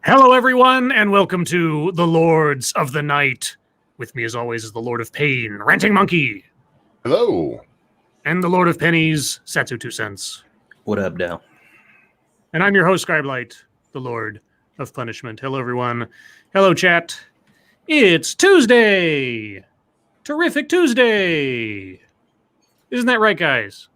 Hello, everyone, and welcome to the Lords of the Night. With me, as always, is the Lord of Pain, Ranting Monkey. Hello. And the Lord of Pennies, Satsu 2 cents. What up, Dal? And I'm your host, Scribe, the Lord of Punishment. Hello, everyone. Hello, chat. It's Tuesday. Terrific Tuesday. Isn't that right, guys?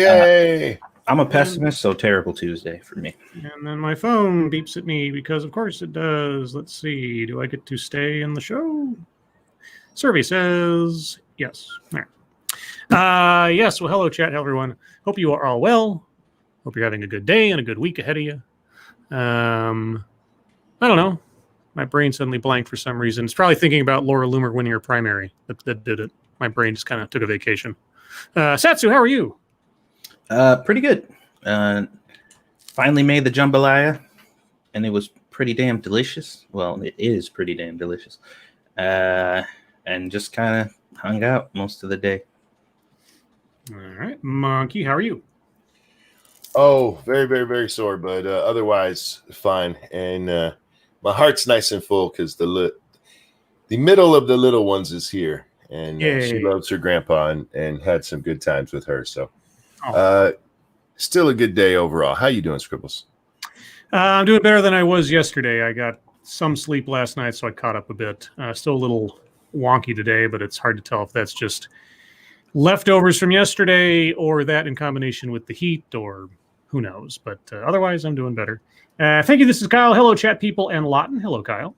Yay. I'm a pessimist, so terrible Tuesday for me. And then my phone beeps at me because, of course, it does. Let's see. Do I get to stay in the show? Survey says yes. All right. Yes. Well, hello, chat. Hello, everyone. Hope you are all well. Hope you're having a good day and a good week ahead of you. I don't know. My brain suddenly blanked for some reason. It's probably thinking about Laura Loomer winning her primary. That did it. My brain just kind of took a vacation. Satsu, how are you? Pretty good. Finally made the jambalaya, and it was pretty damn delicious. Well, it is pretty damn delicious. And just kind of hung out most of the day. All right. Monkey, how are you? Oh, very, very, very sore, but otherwise fine. And my heart's nice and full because the middle of the little ones is here, and she loves her grandpa and had some good times with her. So, still a good day overall. How you doing, Scribbles? I'm doing better than I was yesterday. I got some sleep last night, so I caught up a bit. Still a little wonky today, but it's hard to tell if that's just leftovers from yesterday or that in combination with the heat or who knows. But otherwise, I'm doing better. Thank you. This is Kyle. Hello, chat people and Lawton. Hello, Kyle.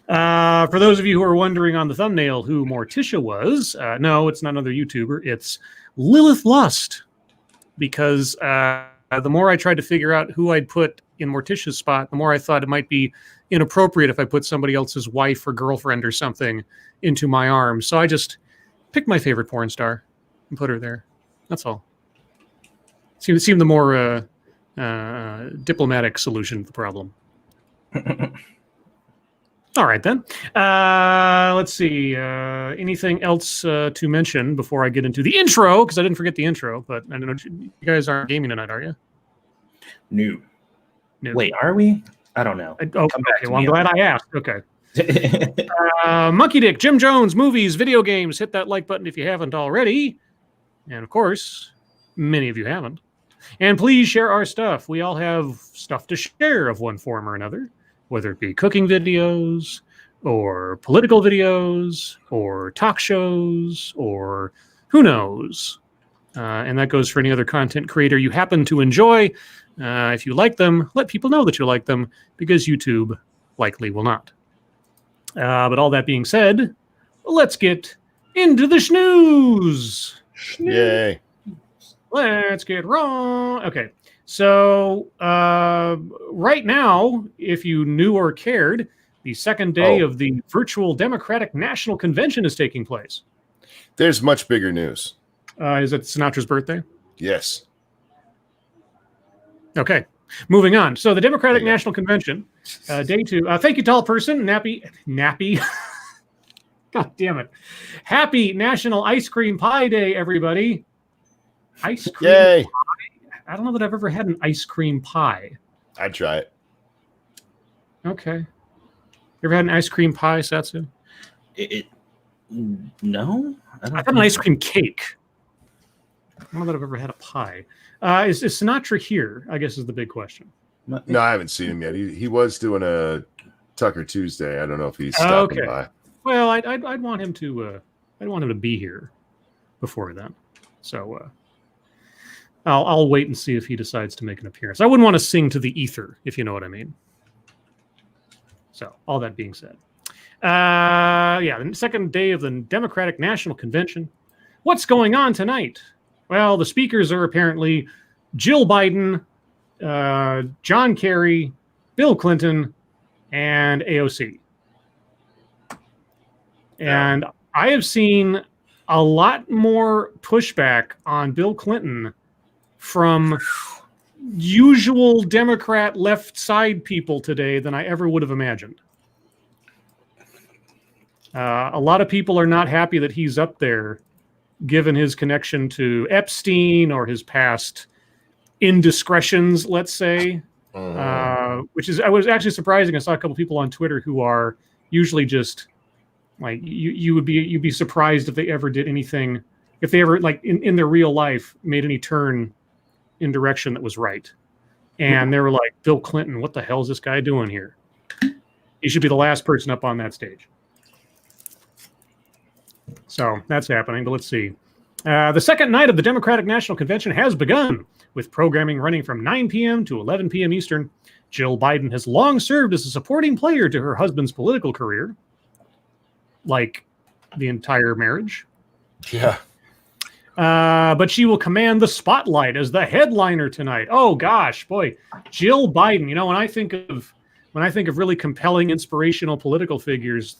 For those of you who are wondering on the thumbnail who Morticia was, no, it's not another YouTuber. It's Lilith Lust. Because the more I tried to figure out who I'd put in Morticia's spot, the more I thought it might be inappropriate if I put somebody else's wife or girlfriend or something into my arms. So I just picked my favorite porn star and put her there. That's all. Seemed the more diplomatic solution to the problem. All right, then. Let's see. Anything else to mention before I get into the intro? Because I didn't forget the intro, but I don't know. You guys aren't gaming tonight, are you? No. No. Wait, are we? I don't know. Okay, well, I'm glad I asked. Okay. Monkey Dick, Jim Jones, movies, video games. Hit that like button if you haven't already. And, of course, many of you haven't. And please share our stuff. We all have stuff to share of one form or another. Whether it be cooking videos or political videos or talk shows or who knows. And that goes for any other content creator you happen to enjoy. If you like them, let people know that you like them because YouTube likely will not. But all that being said, let's get into the snooze. Yay. Let's get wrong. Okay. So right now, if you knew or cared, the second day of the virtual Democratic National Convention is taking place. There's much bigger news. Is it Sinatra's birthday? Yes. Okay. Moving on. So the Democratic National Convention, day 2. Thank you, tall person. Nappy. God damn it. Happy National Ice Cream Pie Day, everybody. Ice cream Yay. pie? I don't know that I've ever had an ice cream pie. I'd try it. Okay. You ever had an ice cream pie, Satsu? No. I've had an ice cream cake. I don't know that I've ever had a pie. Is Sinatra here? I guess is the big question. No, I haven't seen him yet. He was doing a Tucker Tuesday. I don't know if he's stopping by. Well, I'd want him to. I'd want him to be here before then. So I'll wait and see if he decides to make an appearance. I wouldn't want to sing to the ether, if you know what I mean. So all that being said, the second day of the Democratic National Convention. What's going on tonight? Well, the speakers are apparently Jill Biden, John Kerry, Bill Clinton, and AOC. And I have seen a lot more pushback on Bill Clinton from usual Democrat left side people today than I ever would have imagined. A lot of people are not happy that he's up there, given his connection to Epstein or his past indiscretions, let's say. which is I was actually surprising. I saw a couple people on Twitter who are usually just like you'd be surprised if they ever did anything, if they ever like in their real life made any turn in direction that was right. And they were like, Bill Clinton, what the hell is this guy doing here? He should be the last person up on that stage. So that's happening, but let's see. The second night of the Democratic National Convention has begun, with programming running from 9 p.m. to 11 p.m. Eastern. Jill Biden has long served as a supporting player to her husband's political career, like the entire marriage. Yeah. But she will command the spotlight as the headliner tonight. Oh gosh, boy, Jill Biden. You know, when I think of really compelling, inspirational political figures,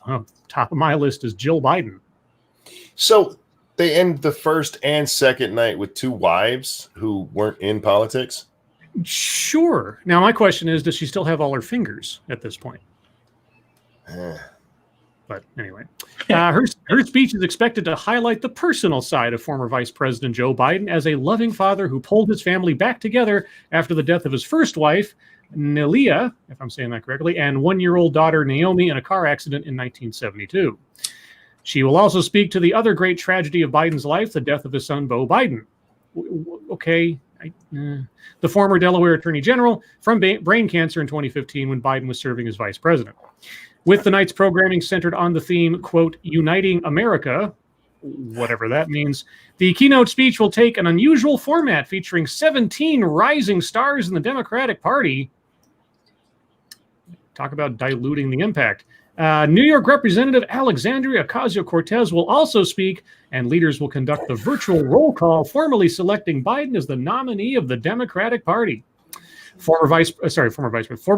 top of my list is Jill Biden. So they end the first and second night with two wives who weren't in politics? Sure. Now, my question is, does she still have all her fingers at this point? But anyway, her speech is expected to highlight the personal side of former Vice President Joe Biden as a loving father who pulled his family back together after the death of his first wife, Nelia, if I'm saying that correctly, and one-year-old daughter, Naomi, in a car accident in 1972. She will also speak to the other great tragedy of Biden's life, the death of his son, Beau Biden. Okay. The former Delaware Attorney General from brain cancer in 2015 when Biden was serving as vice president. With the night's programming centered on the theme, quote, Uniting America, whatever that means, the keynote speech will take an unusual format featuring 17 rising stars in the Democratic Party. Talk about diluting the impact. New York Representative Alexandria Ocasio-Cortez will also speak, and leaders will conduct the virtual roll call, formally selecting Biden as the nominee of the Democratic Party. Former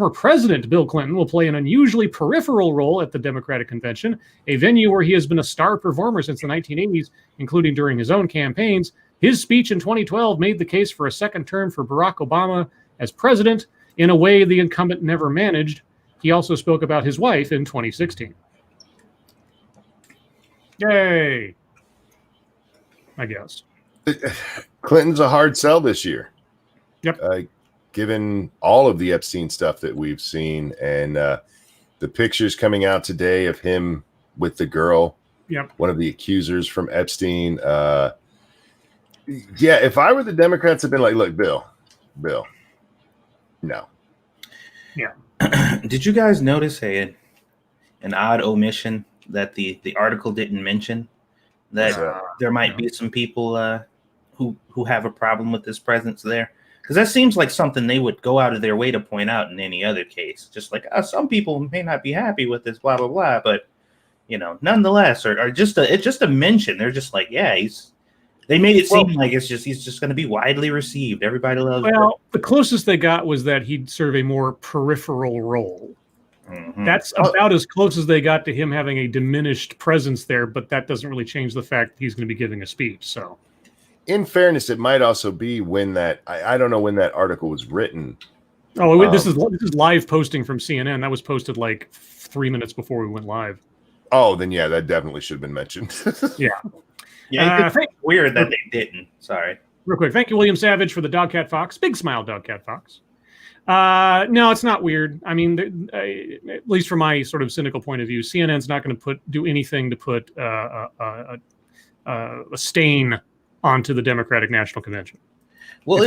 President Bill Clinton will play an unusually peripheral role at the Democratic Convention, a venue where he has been a star performer since the 1980s, including during his own campaigns. His speech in 2012 made the case for a second term for Barack Obama as president in a way the incumbent never managed. He also spoke about his wife in 2016. Yay! I guess. Clinton's a hard sell this year. Yep. Given all of the Epstein stuff that we've seen and the pictures coming out today of him with the girl, yep, one of the accusers from Epstein. Yeah, if I were the Democrats, I've been like, look, Bill, no. Yeah. Did you guys notice an odd omission that the article didn't mention? That there might be some people who have a problem with his presence there? Because that seems like something they would go out of their way to point out in any other case. Just like, some people may not be happy with this, blah, blah, blah. But, nonetheless, it's just a mention. They're just like, yeah, they made it seem like he's just going to be widely received. Everybody loves him. Well, the closest they got was that he'd serve a more peripheral role. Mm-hmm. That's about as close as they got to him having a diminished presence there, but that doesn't really change the fact that he's going to be giving a speech. So, in fairness, it might also be when that I don't know when that article was written. Oh, this is live posting from CNN. That was posted like 3 minutes before we went live. Oh, then yeah, that definitely should have been mentioned. Yeah. Yeah, it's weird that they didn't. Sorry. Real quick. Thank you, William Savage, for the Dogcat Fox. Big smile, Dogcat Fox. No, it's not weird. I mean, at least from my sort of cynical point of view, CNN's not going to do anything to put a stain onto the Democratic National Convention. Well,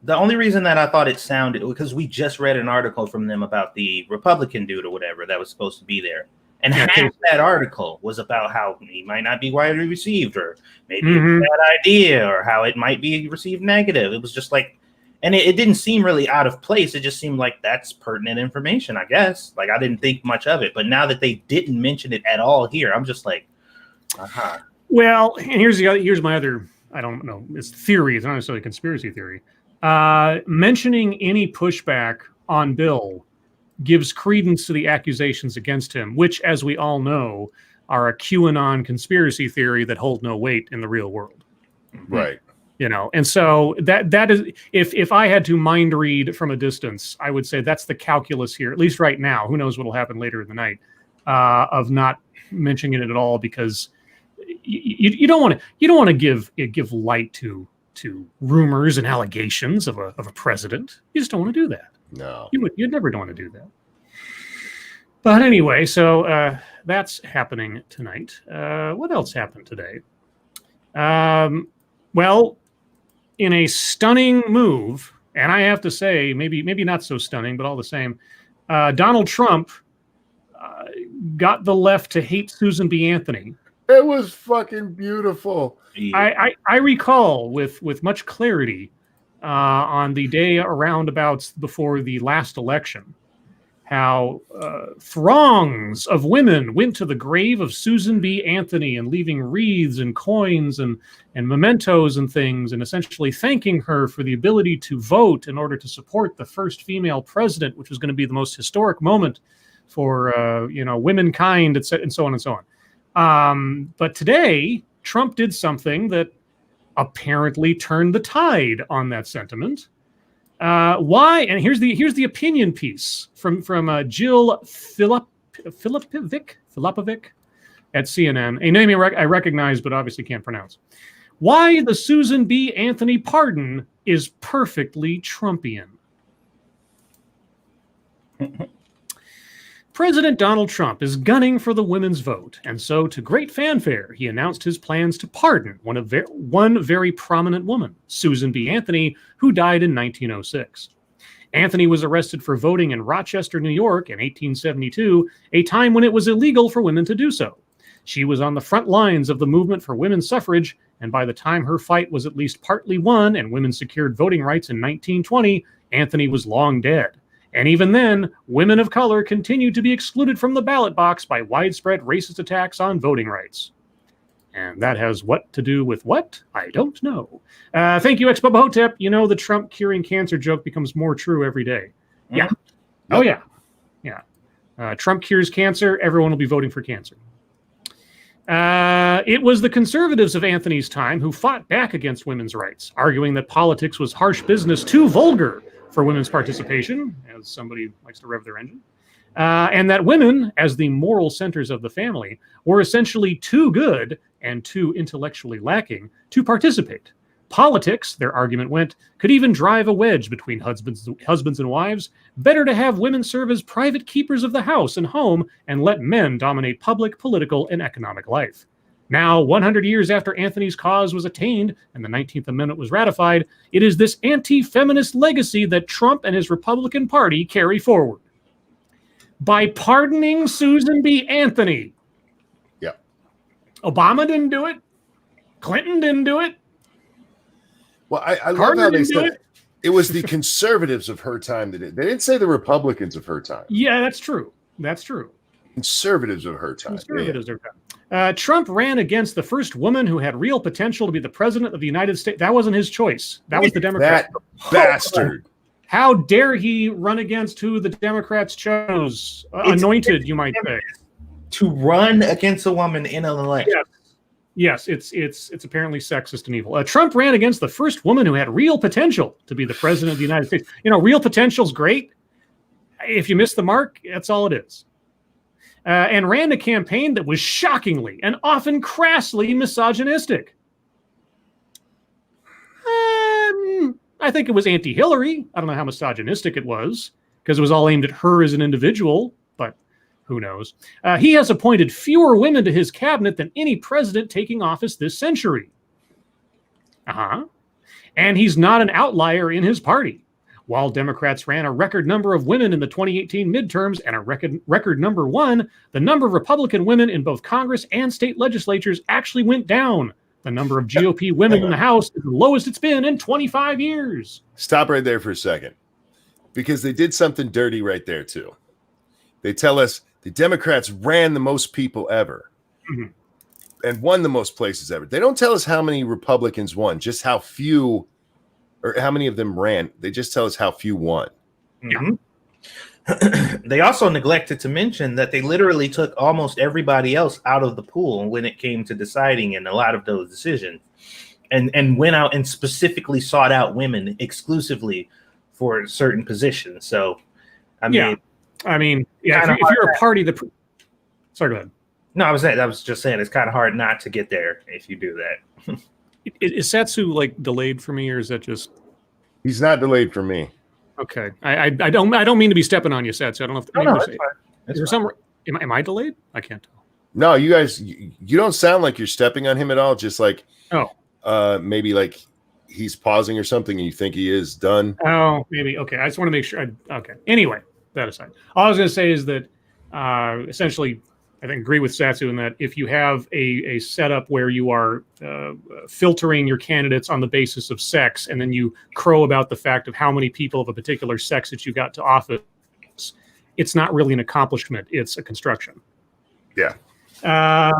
the only reason that I thought it sounded, because we just read an article from them about the Republican dude or whatever that was supposed to be there. And half that article was about how he might not be widely received, or maybe it's a bad idea, or how it might be received negative. It was just like, and it didn't seem really out of place. It just seemed like that's pertinent information, I guess. Like, I didn't think much of it. But now that they didn't mention it at all here, I'm just like, Well, and here's my other, I don't know, it's theory. It's not necessarily a conspiracy theory. Mentioning any pushback on Bill gives credence to the accusations against him, which, as we all know, are a QAnon conspiracy theory that hold no weight in the real world. Right. And so that is, if I had to mind read from a distance, I would say that's the calculus here, at least right now. Who knows what will happen later in the night, of not mentioning it at all, because you don't want to give light to rumors and allegations of a president. You just don't want to do that. No. You'd never want to do that. But anyway, so that's happening tonight. What else happened today? Well, in a stunning move, and I have to say, maybe not so stunning, but all the same, Donald Trump got the left to hate Susan B. Anthony. It was fucking beautiful. I recall with much clarity on the day around before the last election, how throngs of women went to the grave of Susan B. Anthony and leaving wreaths and coins and mementos and things, and essentially thanking her for the ability to vote in order to support the first female president, which was going to be the most historic moment for womankind, and so on and so on. But today, Trump did something that apparently turned the tide on that sentiment. Why? And here's the opinion piece from Jill Filipovic at CNN, a name I recognize but obviously can't pronounce. Why the Susan B. Anthony pardon is perfectly Trumpian. President Donald Trump is gunning for the women's vote, and so, to great fanfare, he announced his plans to pardon one very prominent woman, Susan B. Anthony, who died in 1906. Anthony was arrested for voting in Rochester, New York in 1872, a time when it was illegal for women to do so. She was on the front lines of the movement for women's suffrage, and by the time her fight was at least partly won and women secured voting rights in 1920, Anthony was long dead. And even then, women of color continued to be excluded from the ballot box by widespread racist attacks on voting rights. And that has what to do with what? I don't know. Thank you, ex-Bubba Hotep. You know, the Trump curing cancer joke becomes more true every day. Yeah. Oh, yeah. Yeah. Trump cures cancer. Everyone will be voting for cancer. It was the conservatives of Anthony's time who fought back against women's rights, arguing that politics was harsh business, too vulgar for women's participation, as somebody likes to rev their engine, and that women, as the moral centers of the family, were essentially too good and too intellectually lacking to participate. Politics, their argument went, could even drive a wedge between husbands and wives. Better to have women serve as private keepers of the house and home and let men dominate public, political, and economic life. Now, 100 years after Anthony's cause was attained and the 19th Amendment was ratified, it is this anti-feminist legacy that Trump and his Republican Party carry forward. By pardoning Susan B. Anthony. Yeah. Obama didn't do it. Clinton didn't do it. Well, I love how they said it was the conservatives of her time that did. They didn't say the Republicans of her time. Yeah, that's true. That's true. Conservatives of her time. Conservatives of her time. Trump ran against the first woman who had real potential to be the president of the United States. That wasn't his choice. That was the Democrat. That bastard. How dare he run against who the Democrats chose? Anointed, you might say. To run against a woman in an election. Yes, it's apparently sexist and evil. Trump ran against the first woman who had real potential to be the president of the United States. You know, real potential's great. If you miss the mark, that's all it is. And ran a campaign that was shockingly and often crassly misogynistic. I think it was anti-Hillary. I don't know how misogynistic it was, because it was all aimed at her as an individual, but who knows? He has appointed fewer women to his cabinet than any president taking office this century. And he's not an outlier in his party. While Democrats ran a record number of women in the 2018 midterms and a record number one, the number of Republican women in both Congress and state legislatures actually went down. The number of GOP women in the House is the lowest it's been in 25 years. Stop right there for a second, because they did something dirty right there, too. They tell us the Democrats ran the most people ever and won the most places ever. They don't tell us how many Republicans won, just how few or how many of them ran. They just tell us how few won. They also neglected to mention that they literally took almost everybody else out of the pool when it came to deciding in a lot of those decisions, and went out and specifically sought out women exclusively for certain positions. So, I mean, if you're a party that... Sorry, go ahead. No, I was just saying it's kind of hard not to get there if you do that. Is Satsu like delayed for me, or is that just... He's not delayed for me. Okay. I don't mean to be stepping on you, Satsu. I don't know if It's fine. is there some. Am I delayed? I can't tell. No, you guys, you don't sound like you're stepping on him at all. Just like, maybe like he's pausing or something, and you think he is done. Oh, maybe. Okay. I just want to make sure. Okay. Anyway, that aside, all I was going to say is that essentially, I think agree with Satsu in that if you have a setup where you are filtering your candidates on the basis of sex, and then you crow about the fact of how many people of a particular sex that you got to office, it's not really an accomplishment. It's a construction. Yeah.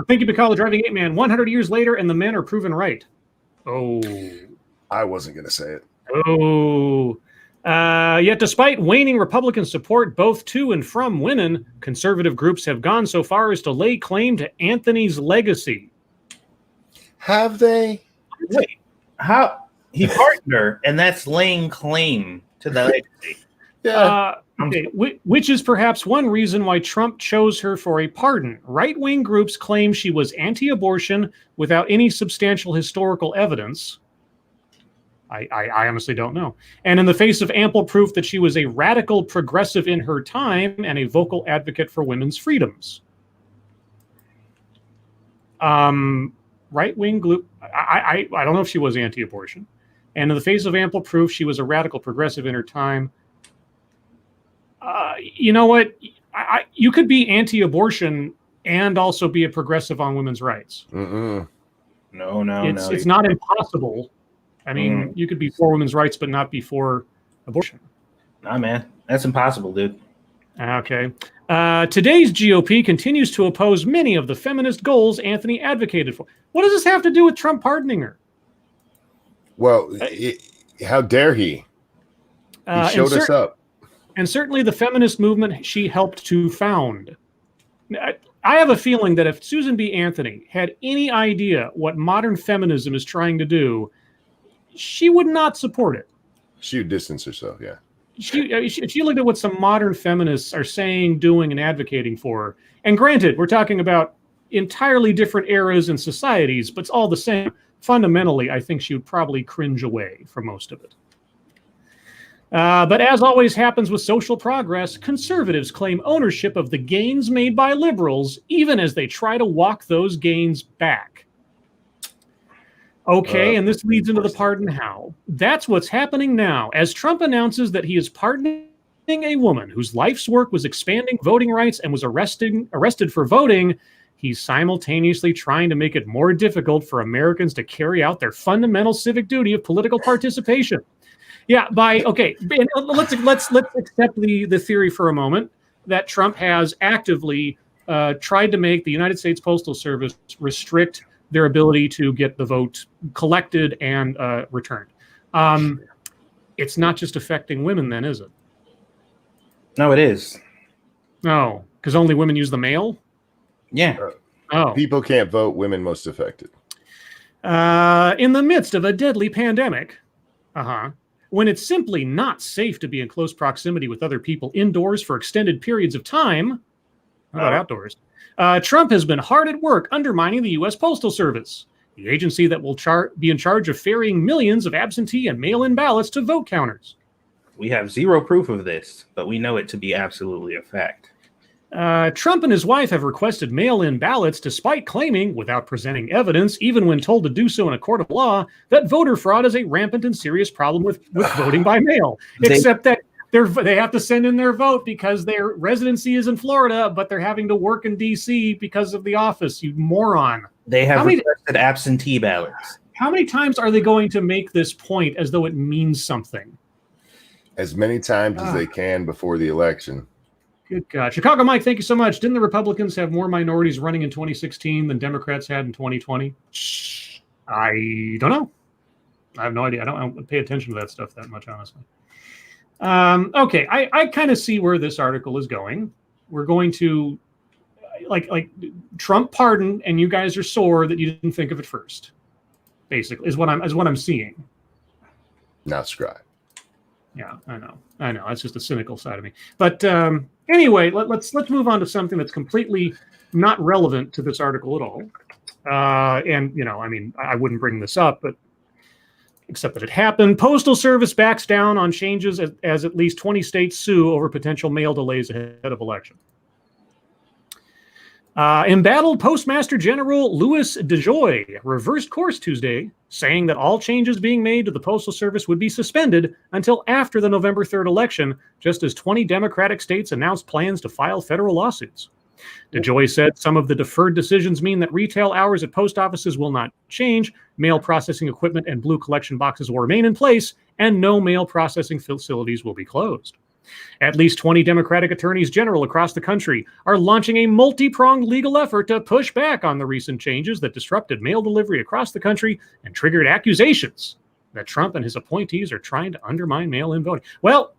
Thank you, Bacall, the Driving Ape Man. 100 years later, and the men are proven right. Oh. I wasn't going to say it. Oh. Yet despite waning Republican support both to and from women, conservative groups have gone so far as to lay claim to Anthony's legacy. Have they? Wait, how he pardoned her, and that's laying claim to the legacy. Yeah. Okay, which is perhaps one reason why Trump chose her for a pardon. Right-wing groups claim she was anti-abortion without any substantial historical evidence. I honestly don't know. And in the face of ample proof that she was a radical progressive in her time and a vocal advocate for women's freedoms. Right-wing group, I don't know if she was anti-abortion. And in the face of ample proof, she was a radical progressive in her time. You know what? You could be anti-abortion and also be a progressive on women's rights. Mm-mm. No. It's not impossible. I mean, you could be for women's rights, but not be for abortion. Nah, man. That's impossible, dude. Okay. Today's GOP continues to oppose many of the feminist goals Anthony advocated for. What does this have to do with Trump pardoning her? Well, how dare he? He showed us up. And certainly the feminist movement she helped to found. I have a feeling that if Susan B. Anthony had any idea what modern feminism is trying to do, she would not support it. She would distance herself, yeah. She looked at what some modern feminists are saying, doing, and advocating for. And granted, we're talking about entirely different eras and societies, but it's all the same. Fundamentally, I think she would probably cringe away from most of it. But as always happens with social progress, conservatives claim ownership of the gains made by liberals, even as they try to walk those gains back. Okay, and this leads into the pardon how. That's what's happening now, as Trump announces that he is pardoning a woman whose life's work was expanding voting rights and was arrested for voting. He's simultaneously trying to make it more difficult for Americans to carry out their fundamental civic duty of political participation. Yeah, let's accept the theory for a moment that Trump has actively tried to make the United States Postal Service restrict their ability to get the vote collected and returned. It's not just affecting women then, is it? No, it is. No, because only women use the mail? Yeah. People can't vote, women most affected. In the midst of a deadly pandemic, when it's simply not safe to be in close proximity with other people indoors for extended periods of time, how about outdoors? Trump has been hard at work undermining the U.S. Postal Service, the agency that will be in charge of ferrying millions of absentee and mail-in ballots to vote counters. We have zero proof of this, but we know it to be absolutely a fact. Trump and his wife have requested mail-in ballots despite claiming, without presenting evidence, even when told to do so in a court of law, that voter fraud is a rampant and serious problem with voting by mail. Except that they have to send in their vote because their residency is in Florida, but they're having to work in D.C. because of the office, you moron. They have requested absentee ballots. How many times are they going to make this point as though it means something? As many times as they can before the election. Good God. Chicago Mike, thank you so much. Didn't the Republicans have more minorities running in 2016 than Democrats had in 2020? I don't know. I have no idea. I don't pay attention to that stuff that much, honestly. Okay, I kind of see where this article is going. We're going to, like Trump pardon, and you guys are sore that you didn't think of it first. Basically, is what I'm seeing. Not Scribe. Yeah, I know. That's just a cynical side of me. But anyway, let's move on to something that's completely not relevant to this article at all. And I wouldn't bring this up, but except that it happened. Postal Service backs down on changes as at least 20 states sue over potential mail delays ahead of election. Embattled Postmaster General Louis DeJoy reversed course Tuesday, saying that all changes being made to the Postal Service would be suspended until after the November 3rd election, just as 20 Democratic states announced plans to file federal lawsuits. DeJoy said some of the deferred decisions mean that retail hours at post offices will not change, mail processing equipment and blue collection boxes will remain in place, and no mail processing facilities will be closed. At least 20 Democratic attorneys general across the country are launching a multi-pronged legal effort to push back on the recent changes that disrupted mail delivery across the country and triggered accusations that Trump and his appointees are trying to undermine mail-in voting. Well,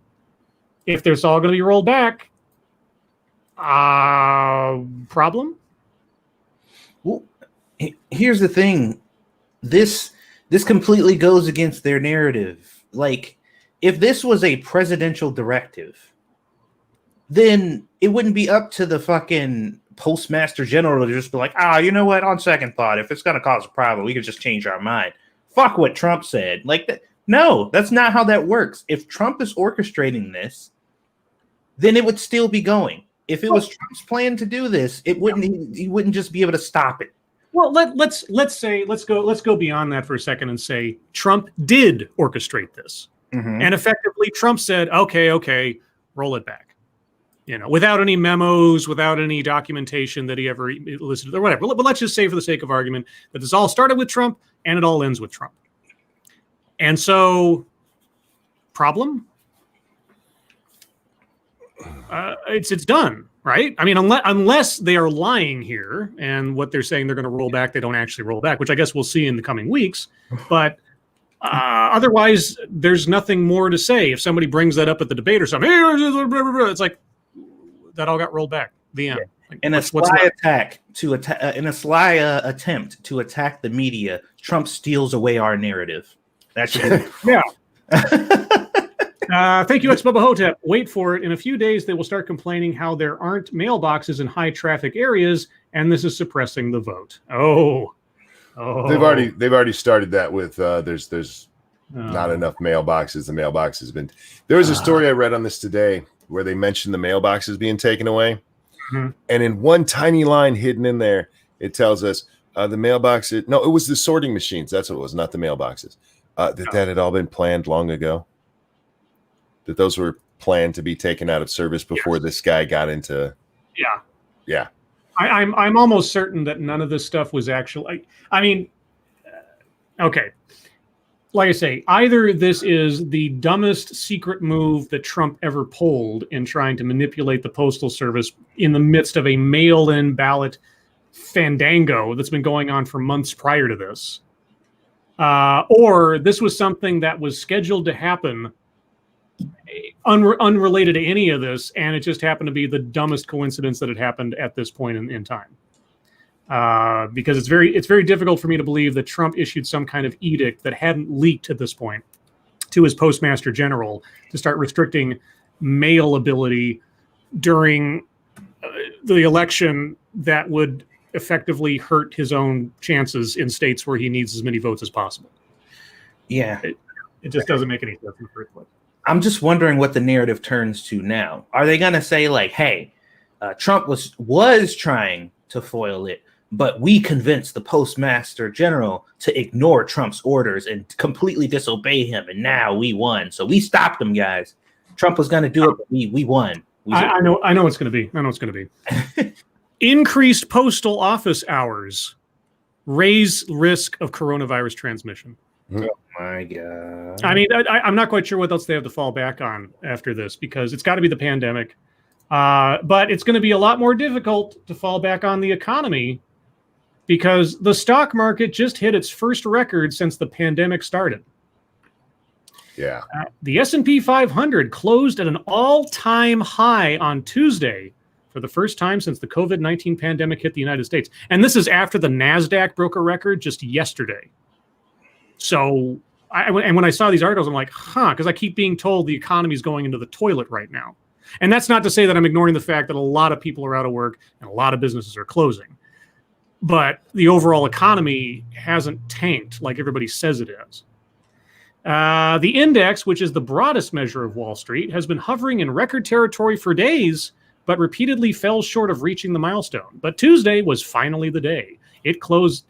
if this all going to be rolled back, problem? Well, here's the thing. This completely goes against their narrative. Like, if this was a presidential directive, then it wouldn't be up to the fucking postmaster general to just be like, you know what? On second thought, if it's going to cause a problem, we could just change our mind. Fuck what Trump said. Like, no, that's not how that works. If Trump is orchestrating this, then it would still be going. If it was Trump's plan to do this, it wouldn't. He wouldn't just be able to stop it. Well, let's go beyond that for a second and say Trump did orchestrate this. Mm-hmm. And effectively, Trump said, okay, roll it back. Without any memos, without any documentation that he ever elicited or whatever. But let's just say for the sake of argument that this all started with Trump and it all ends with Trump. And so, problem? It's done, right? I mean, unless they are lying here and what they're saying they're going to roll back, they don't actually roll back, which I guess we'll see in the coming weeks. But otherwise, there's nothing more to say. If somebody brings that up at the debate or something, it's like that all got rolled back. The end. Yeah. In a sly attempt to attack the media, Trump steals away our narrative. That's yeah. Thank you, ex-Bubba Hotep. Wait for it. In a few days, they will start complaining how there aren't mailboxes in high traffic areas, and this is suppressing the vote. Oh. They've already started that with there's not enough mailboxes. The mailbox has been. There was a story I read on this today where they mentioned the mailboxes being taken away, and in one tiny line hidden in there, it tells us the mailboxes. No, it was the sorting machines. That's what it was, not the mailboxes. That had all been planned long ago. That those were planned to be taken out of service before this guy got into. Yeah. I'm almost certain that none of this stuff was actually. I mean, okay. Like I say, either this is the dumbest secret move that Trump ever pulled in trying to manipulate the Postal Service in the midst of a mail-in ballot fandango that's been going on for months prior to this, or this was something that was scheduled to happen unrelated to any of this, and it just happened to be the dumbest coincidence that it happened at this point in time. Because it's very difficult for me to believe that Trump issued some kind of edict that hadn't leaked at this point to his postmaster general to start restricting mail ability during the election that would effectively hurt his own chances in states where he needs as many votes as possible. Yeah. It just doesn't make any sense in the first place. I'm just wondering what the narrative turns to now. Are they going to say like, hey, Trump was trying to foil it, but we convinced the postmaster general to ignore Trump's orders and completely disobey him, and now we won. So we stopped him, guys. Trump was going to do it, but we won. I know it's going to be. Increased postal office hours raise risk of coronavirus transmission. Oh my God. I mean, I'm not quite sure what else they have to fall back on after this, because it's got to be the pandemic. But it's going to be a lot more difficult to fall back on the economy because the stock market just hit its first record since the pandemic started. Yeah. The S&P 500 closed at an all-time high on Tuesday for the first time since the COVID-19 pandemic hit the United States. And this is after the NASDAQ broke a record just yesterday. So, when I saw these articles, I'm like, because I keep being told the economy is going into the toilet right now. And that's not to say that I'm ignoring the fact that a lot of people are out of work and a lot of businesses are closing. But the overall economy hasn't tanked like everybody says it is. The index, which is the broadest measure of Wall Street, has been hovering in record territory for days, but repeatedly fell short of reaching the milestone. But Tuesday was finally the day. It closed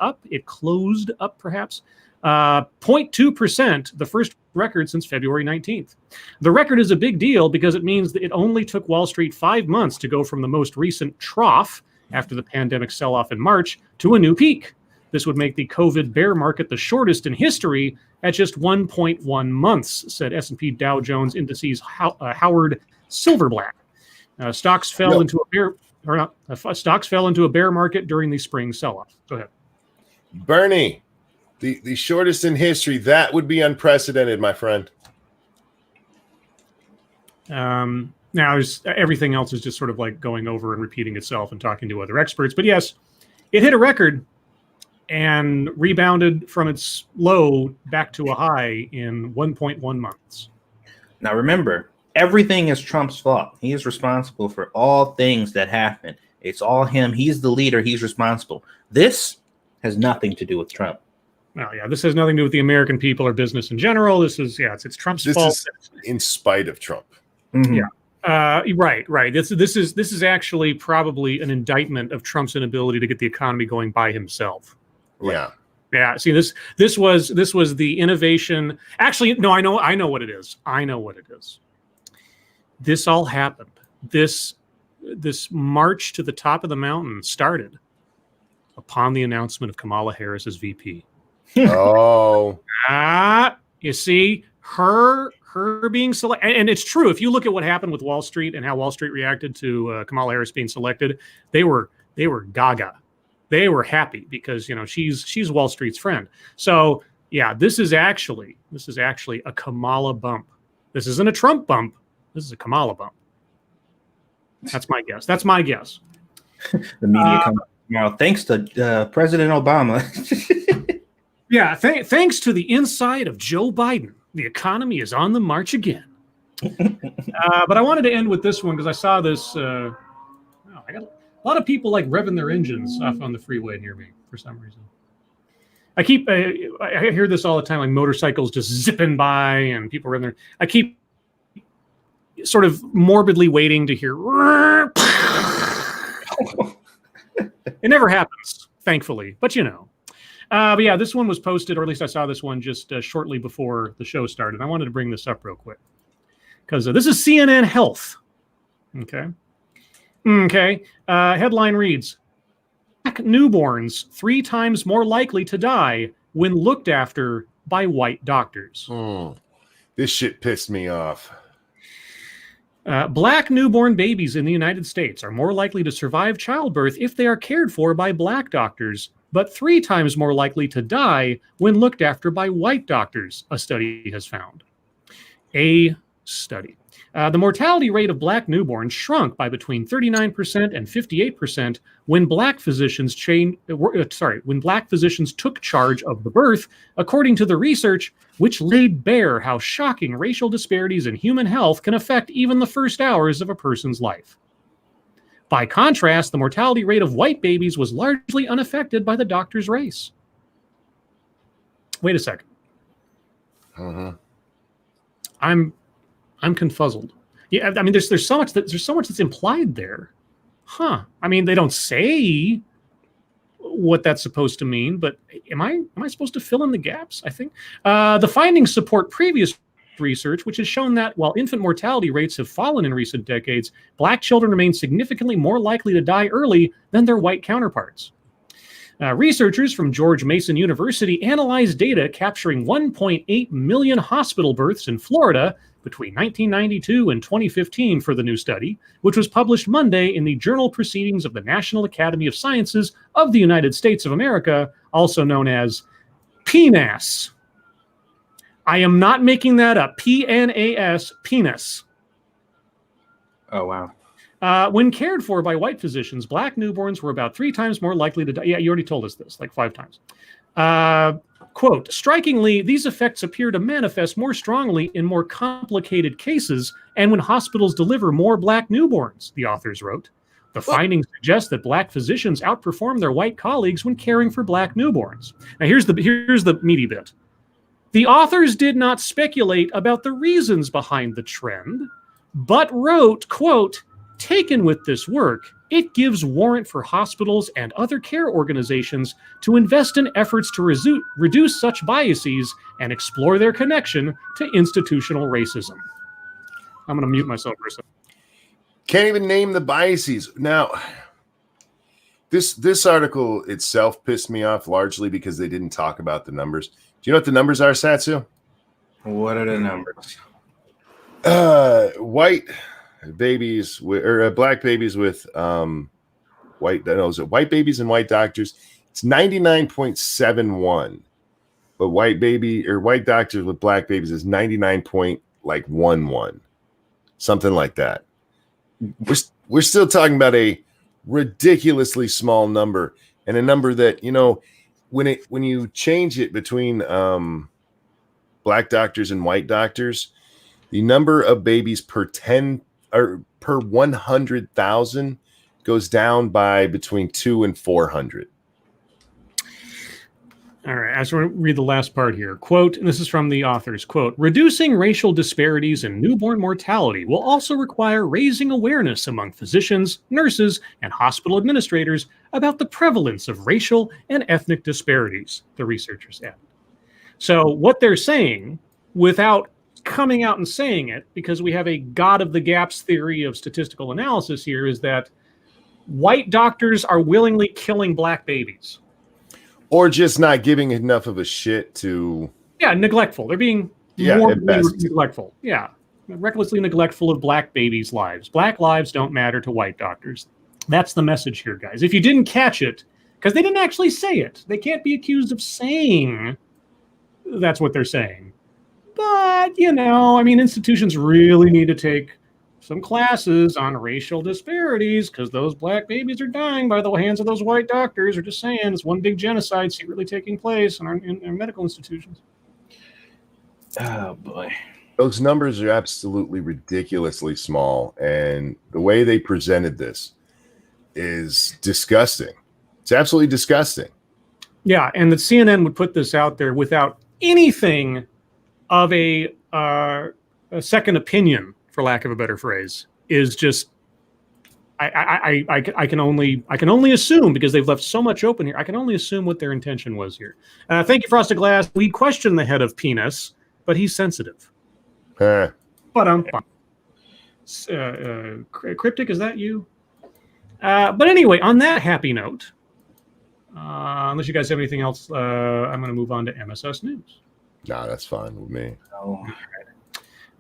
up perhaps 0.2%, the first record since February 19th. The record is a big deal because it means that it only took Wall Street 5 months to go from the most recent trough after the pandemic sell-off in March to a new peak. This would make the COVID bear market the shortest in history at just 1.1 months, said S&P Dow Jones Indices Howard Silverblatt. Stocks fell into a bear market during the spring sell-off. Go ahead, Bernie. The shortest in history. That would be unprecedented, my friend. Now, everything else is just sort of like going over and repeating itself and talking to other experts. But yes, it hit a record and rebounded from its low back to a high in 1.1 months. Now, remember, everything is Trump's fault. He is responsible for all things that happen. It's all him. He's the leader. He's responsible. This has nothing to do with Trump. Well, yeah, this has nothing to do with the American people or business in general. This is, it's Trump's fault. This is in spite of Trump. Mm-hmm. Yeah. Right. This is actually probably an indictment of Trump's inability to get the economy going by himself. Yeah. Yeah. See, this was the innovation. Actually, no, I know what it is. This all happened. This march to the top of the mountain started upon the announcement of Kamala Harris as VP. Oh. You see, her being selected, and it's true. If you look at what happened with Wall Street and how Wall Street reacted to Kamala Harris being selected, they were gaga. They were happy because she's Wall Street's friend. So yeah, this is actually a Kamala bump. This isn't a Trump bump. This is a Kamala bump. That's my guess. The media comes tomorrow. Thanks to President Obama. Yeah, thanks to the inside of Joe Biden, the economy is on the march again. But I wanted to end with this one because I saw this. I got a lot of people like revving their engines off on the freeway near me for some reason. I hear this all the time, like motorcycles just zipping by and people revving their. I keep sort of morbidly waiting to hear. It never happens, thankfully, but But yeah, this one was posted, or at least I saw this one just shortly before the show started. I wanted to bring this up real quick because this is CNN Health. Okay. Headline reads, Black newborns 3 times more likely to die when looked after by white doctors. This shit pissed me off. Black newborn babies in the United States are more likely to survive childbirth if they are cared for by black doctors, but 3 times more likely to die when looked after by white doctors, a study has found. The mortality rate of black newborns shrunk by between 39% and 58% when black physicians took charge of the birth, according to the research, which laid bare how shocking racial disparities in human health can affect even the first hours of a person's life. By contrast, the mortality rate of white babies was largely unaffected by the doctor's race. Wait a second. I'm confuzzled. Yeah, I mean, there's so much that's implied there, huh? I mean, they don't say what that's supposed to mean, but am I supposed to fill in the gaps? I think the findings support previous research, which has shown that while infant mortality rates have fallen in recent decades, black children remain significantly more likely to die early than their white counterparts. Researchers from George Mason University analyzed data capturing 1.8 million hospital births in Florida between 1992 and 2015 for the new study, which was published Monday in the Journal Proceedings of the National Academy of Sciences of the United States of America, also known as PNAS. I am not making that up. PNAS, penis. Oh, wow. When cared for by white physicians, black newborns were about 3 times more likely to die. Yeah, you already told us this, like 5 times. Quote, strikingly, these effects appear to manifest more strongly in more complicated cases and when hospitals deliver more black newborns, the authors wrote. The findings suggest that black physicians outperform their white colleagues when caring for black newborns. Now, here's the meaty bit. The authors did not speculate about the reasons behind the trend, but wrote, quote, taken with this work, it gives warrant for hospitals and other care organizations to invest in efforts to reduce such biases and explore their connection to institutional racism. I'm going to mute myself for a second. Can't even name the biases. Now, this article itself pissed me off largely because they didn't talk about the numbers. Do you know what the numbers are, Satsu? What are the numbers? White babies or black babies with white babies and white doctors. It's 99.71, but white doctors with black babies is 99.11, something like that. We're still talking about a ridiculously small number, and a number that, you know, when you change it between black doctors and white doctors, the number of babies per 100,000 goes down by between 200 and 400. All right, I just want to read the last part here. Quote, and this is from the authors, quote, reducing racial disparities in newborn mortality will also require raising awareness among physicians, nurses, and hospital administrators about the prevalence of racial and ethnic disparities, the researchers added. So what they're saying, without coming out and saying it, because we have a God of the gaps theory of statistical analysis here, is that white doctors are willingly killing black babies. Or just not giving enough of a shit to... Yeah, neglectful. They're being more neglectful. Yeah, recklessly neglectful of black babies' lives. Black lives don't matter to white doctors. That's the message here, guys. If you didn't catch it, because they didn't actually say it, they can't be accused of saying that's what they're saying. But, you know, I mean, institutions really need to take some classes on racial disparities because those black babies are dying by the hands of those white doctors. Are just saying it's one big genocide secretly taking place in our medical institutions. Oh, boy. Those numbers are absolutely ridiculously small, and the way they presented this is disgusting. It's absolutely disgusting. Yeah, and the CNN would put this out there without anything of a second opinion, for lack of a better phrase, is just I can only assume, because they've left so much open here. I can only assume what their intention was here. Thank you, Frosted Glass. We question the head of penis, but he's sensitive. But Cryptic, is that you? But anyway, on that happy note, unless you guys have anything else, I'm going to move on to MSS News. Nah, that's fine with me. Oh.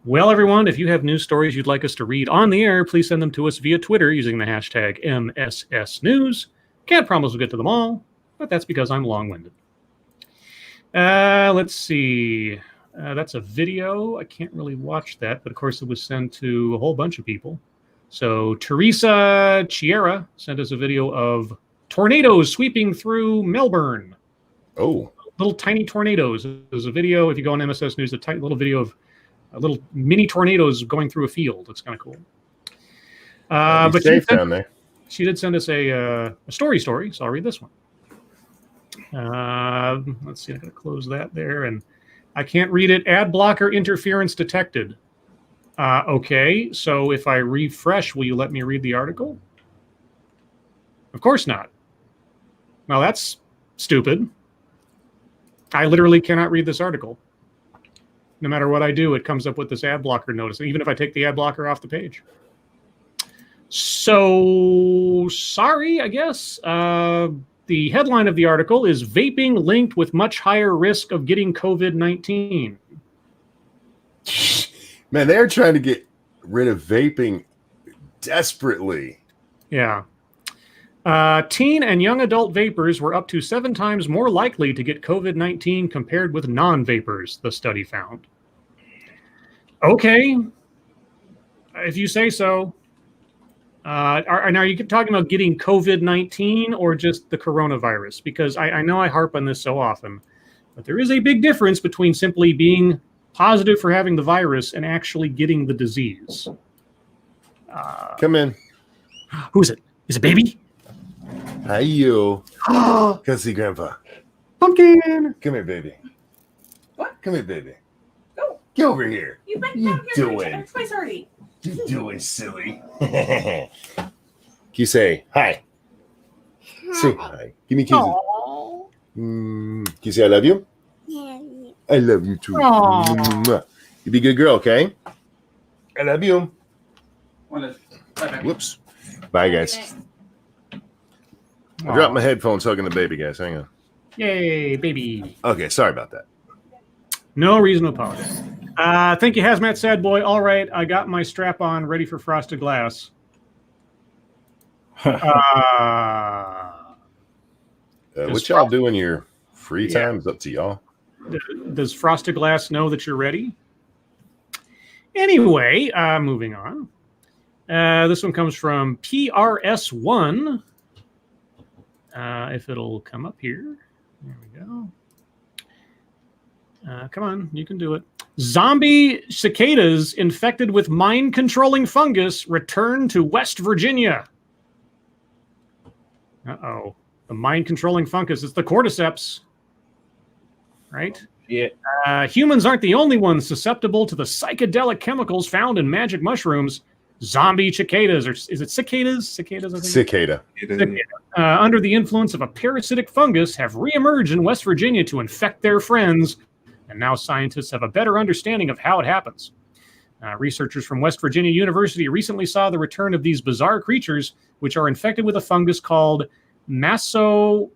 Well, everyone, if you have news stories you'd like us to read on the air, please send them to us via Twitter using the hashtag MSSNews. Can't promise we'll get to them all, but that's because I'm long-winded. Let's see. That's a video. I can't really watch that, but of course it was sent to a whole bunch of people. So Teresa Chiera sent us a video of tornadoes sweeping through Melbourne. Oh. Little tiny tornadoes. There's a video, if you go on MSS News, a tiny little video of little mini tornadoes going through a field. It's kind of cool. But she did send us a story, so I'll read this one. Let's see, I'm going to close that there, and I can't read it. Ad blocker interference detected. Okay, so if I refresh, will you let me read the article? Of course not. Now that's stupid. I literally cannot read this article. No matter what I do, it comes up with this ad blocker notice, even if I take the ad blocker off the page. So, sorry, I guess. The headline of the article is Vaping Linked with Much Higher Risk of Getting COVID-19. Man, they're trying to get rid of vaping desperately. Yeah. Teen and young adult vapors were up to 7 times more likely to get COVID-19 compared with non-vapors, the study found. Okay, if you say so. Are you talking about getting COVID-19 or just the coronavirus? Because I know I harp on this so often, but there is a big difference between simply being positive for having the virus and actually getting the disease. Come in. Who is it? Is it baby? Hi, you. Come see Grandpa. Pumpkin. Come here, baby. What? Come here, baby. Go. Get over here. You've been You down here doing? twice already. You doing, silly? Can you say hi? Say hi. Give me kisses. Can you say I love you? I love you too. You be a good girl, okay? I love you. Whoops. Bye, guys. I dropped my headphones hugging the baby, guys. Hang on. Yay, baby. Okay, sorry about that. No reason to apologize. Thank you, Hazmat Sad Boy. All right, I got my strap on, ready for frosted glass. What y'all do in your free time is up to y'all. Does frosted glass know that you're ready? Anyway, moving on. This one comes from PRS1. If it'll come up here. There we go. Come on, you can do it. Zombie cicadas infected with mind-controlling fungus return to West Virginia. Uh-oh. The mind-controlling fungus. It's the cordyceps. Right? Yeah. Humans aren't the only ones susceptible to the psychedelic chemicals found in magic mushrooms. Zombie cicadas, or is it cicadas? Cicadas, I think. Cicada. Under the influence of a parasitic fungus, have reemerged in West Virginia to infect their friends, and now scientists have a better understanding of how it happens. Researchers from West Virginia University recently saw the return of these bizarre creatures, which are infected with a fungus called Massospora.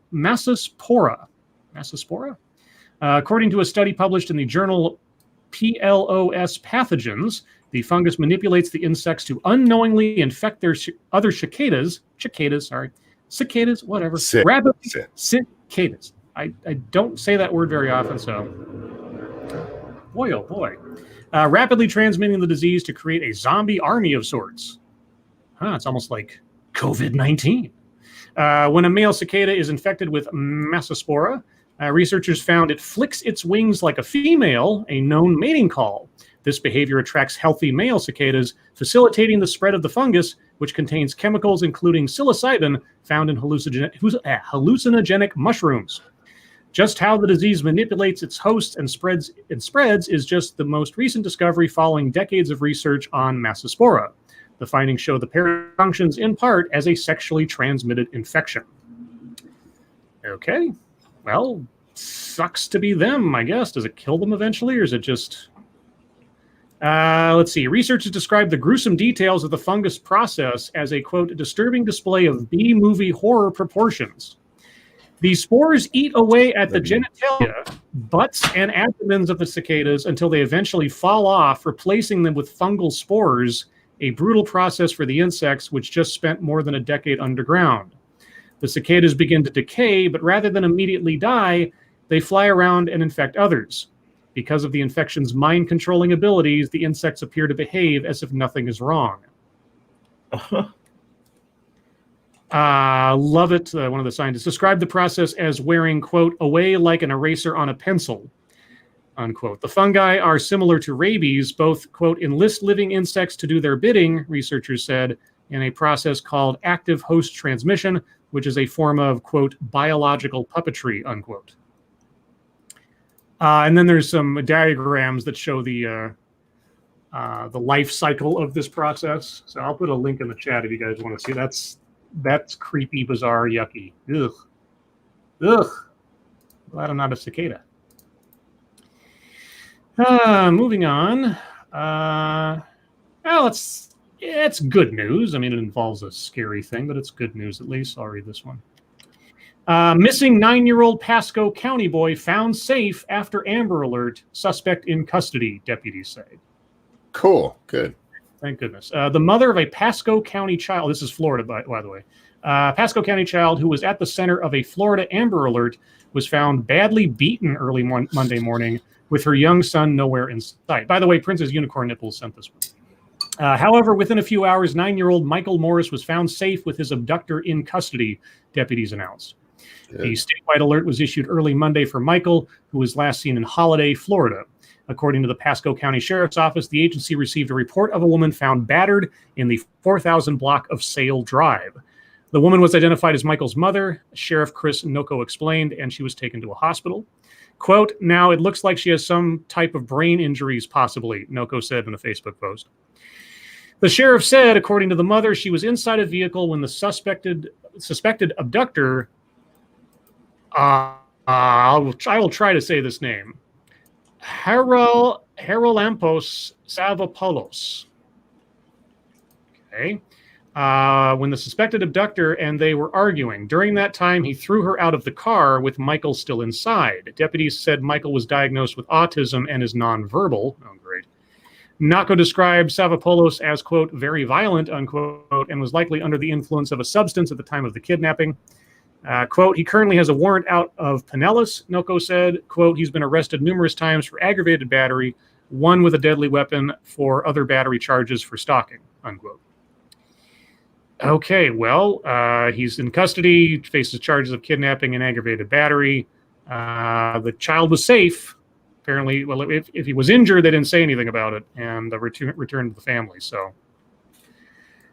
Massospora? According to a study published in the journal PLOS Pathogens, the fungus manipulates the insects to unknowingly infect their other cicadas, whatever. Cicadas. I don't say that word very often, so boy, oh boy. Rapidly transmitting the disease to create a zombie army of sorts. It's almost like COVID-19. When a male cicada is infected with Massospora, researchers found it flicks its wings like a female, a known mating call. This behavior attracts healthy male cicadas, facilitating the spread of the fungus, which contains chemicals including psilocybin found in hallucinogenic mushrooms. Just how the disease manipulates its hosts and spreads is just the most recent discovery following decades of research on Massospora. The findings show the parasite functions in part as a sexually transmitted infection. Okay, well, sucks to be them, I guess. Does it kill them eventually, or is it just... let's see. Researchers described the gruesome details of the fungus process as a, quote, disturbing display of B-movie horror proportions. The spores eat away at the genitalia, butts, and abdomens of the cicadas until they eventually fall off, replacing them with fungal spores, a brutal process for the insects which just spent more than a decade underground. The cicadas begin to decay, but rather than immediately die, they fly around and infect others. Because of the infection's mind-controlling abilities, the insects appear to behave as if nothing is wrong. Love it. One of the scientists described the process as wearing, quote, away like an eraser on a pencil, unquote. The fungi are similar to rabies. Both, quote, enlist living insects to do their bidding, researchers said, in a process called active host transmission, which is a form of, quote, biological puppetry, unquote. And then there's some diagrams that show the life cycle of this process. So I'll put a link in the chat if you guys want to see. That's creepy, bizarre, yucky. Ugh. Glad I'm not a cicada. Moving on. Well, it's good news. I mean, it involves a scary thing, but it's good news at least. I'll read this one. Missing 9-year-old Pasco County boy found safe after Amber Alert. Suspect in custody, deputies say. Cool. Good. Thank goodness. The mother of a Pasco County child, this is Florida, by the way, Pasco County child who was at the center of a Florida Amber Alert was found badly beaten early Monday morning with her young son nowhere in sight. By the way, Princess Unicorn Nipples sent this one. However, within a few hours, 9-year-old Michael Morris was found safe with his abductor in custody, deputies announced. Good. The statewide alert was issued early Monday for Michael, who was last seen in Holiday, Florida. According to the Pasco County Sheriff's Office, the agency received a report of a woman found battered in the 4000 block of Sale Drive. The woman was identified as Michael's mother, Sheriff Chris Noko explained, and she was taken to a hospital. Quote, now it looks like she has some type of brain injuries, possibly, Noko said in a Facebook post. The sheriff said, according to the mother, she was inside a vehicle when the suspected abductor, I will try to say this name, Harolampos Savopoulos. Okay. When the suspected abductor and they were arguing. During that time, he threw her out of the car with Michael still inside. Deputies said Michael was diagnosed with autism and is nonverbal. Oh, great. Nako described Savopoulos as, quote, very violent, unquote, and was likely under the influence of a substance at the time of the kidnapping. Quote, he currently has a warrant out of Pinellas, Noko said. Quote, he's been arrested numerous times for aggravated battery, one with a deadly weapon for other battery charges for stalking, unquote. Okay, well, he's in custody, faces charges of kidnapping and aggravated battery. The child was safe. Apparently, well, if he was injured, they didn't say anything about it, and returned to the family. So,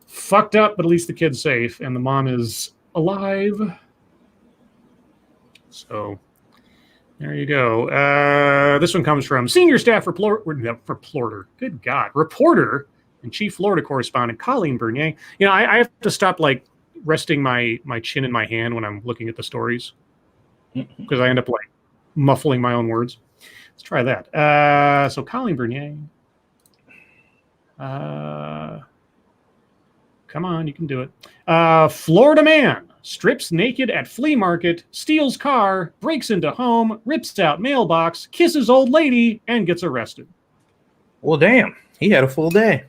fucked up, but at least the kid's safe, and the mom is alive. So, there you go. This one comes from senior staff reporter. Good God, reporter and chief Florida correspondent Colleen Bernier. You know, I have to stop like resting my chin in my hand when I'm looking at the stories because I end up like muffling my own words. Let's try that. So Colleen Bernier. Come on, you can do it. Florida man strips naked at flea market, steals car, breaks into home, rips out mailbox, kisses old lady, and gets arrested. Well, damn. He had a full day.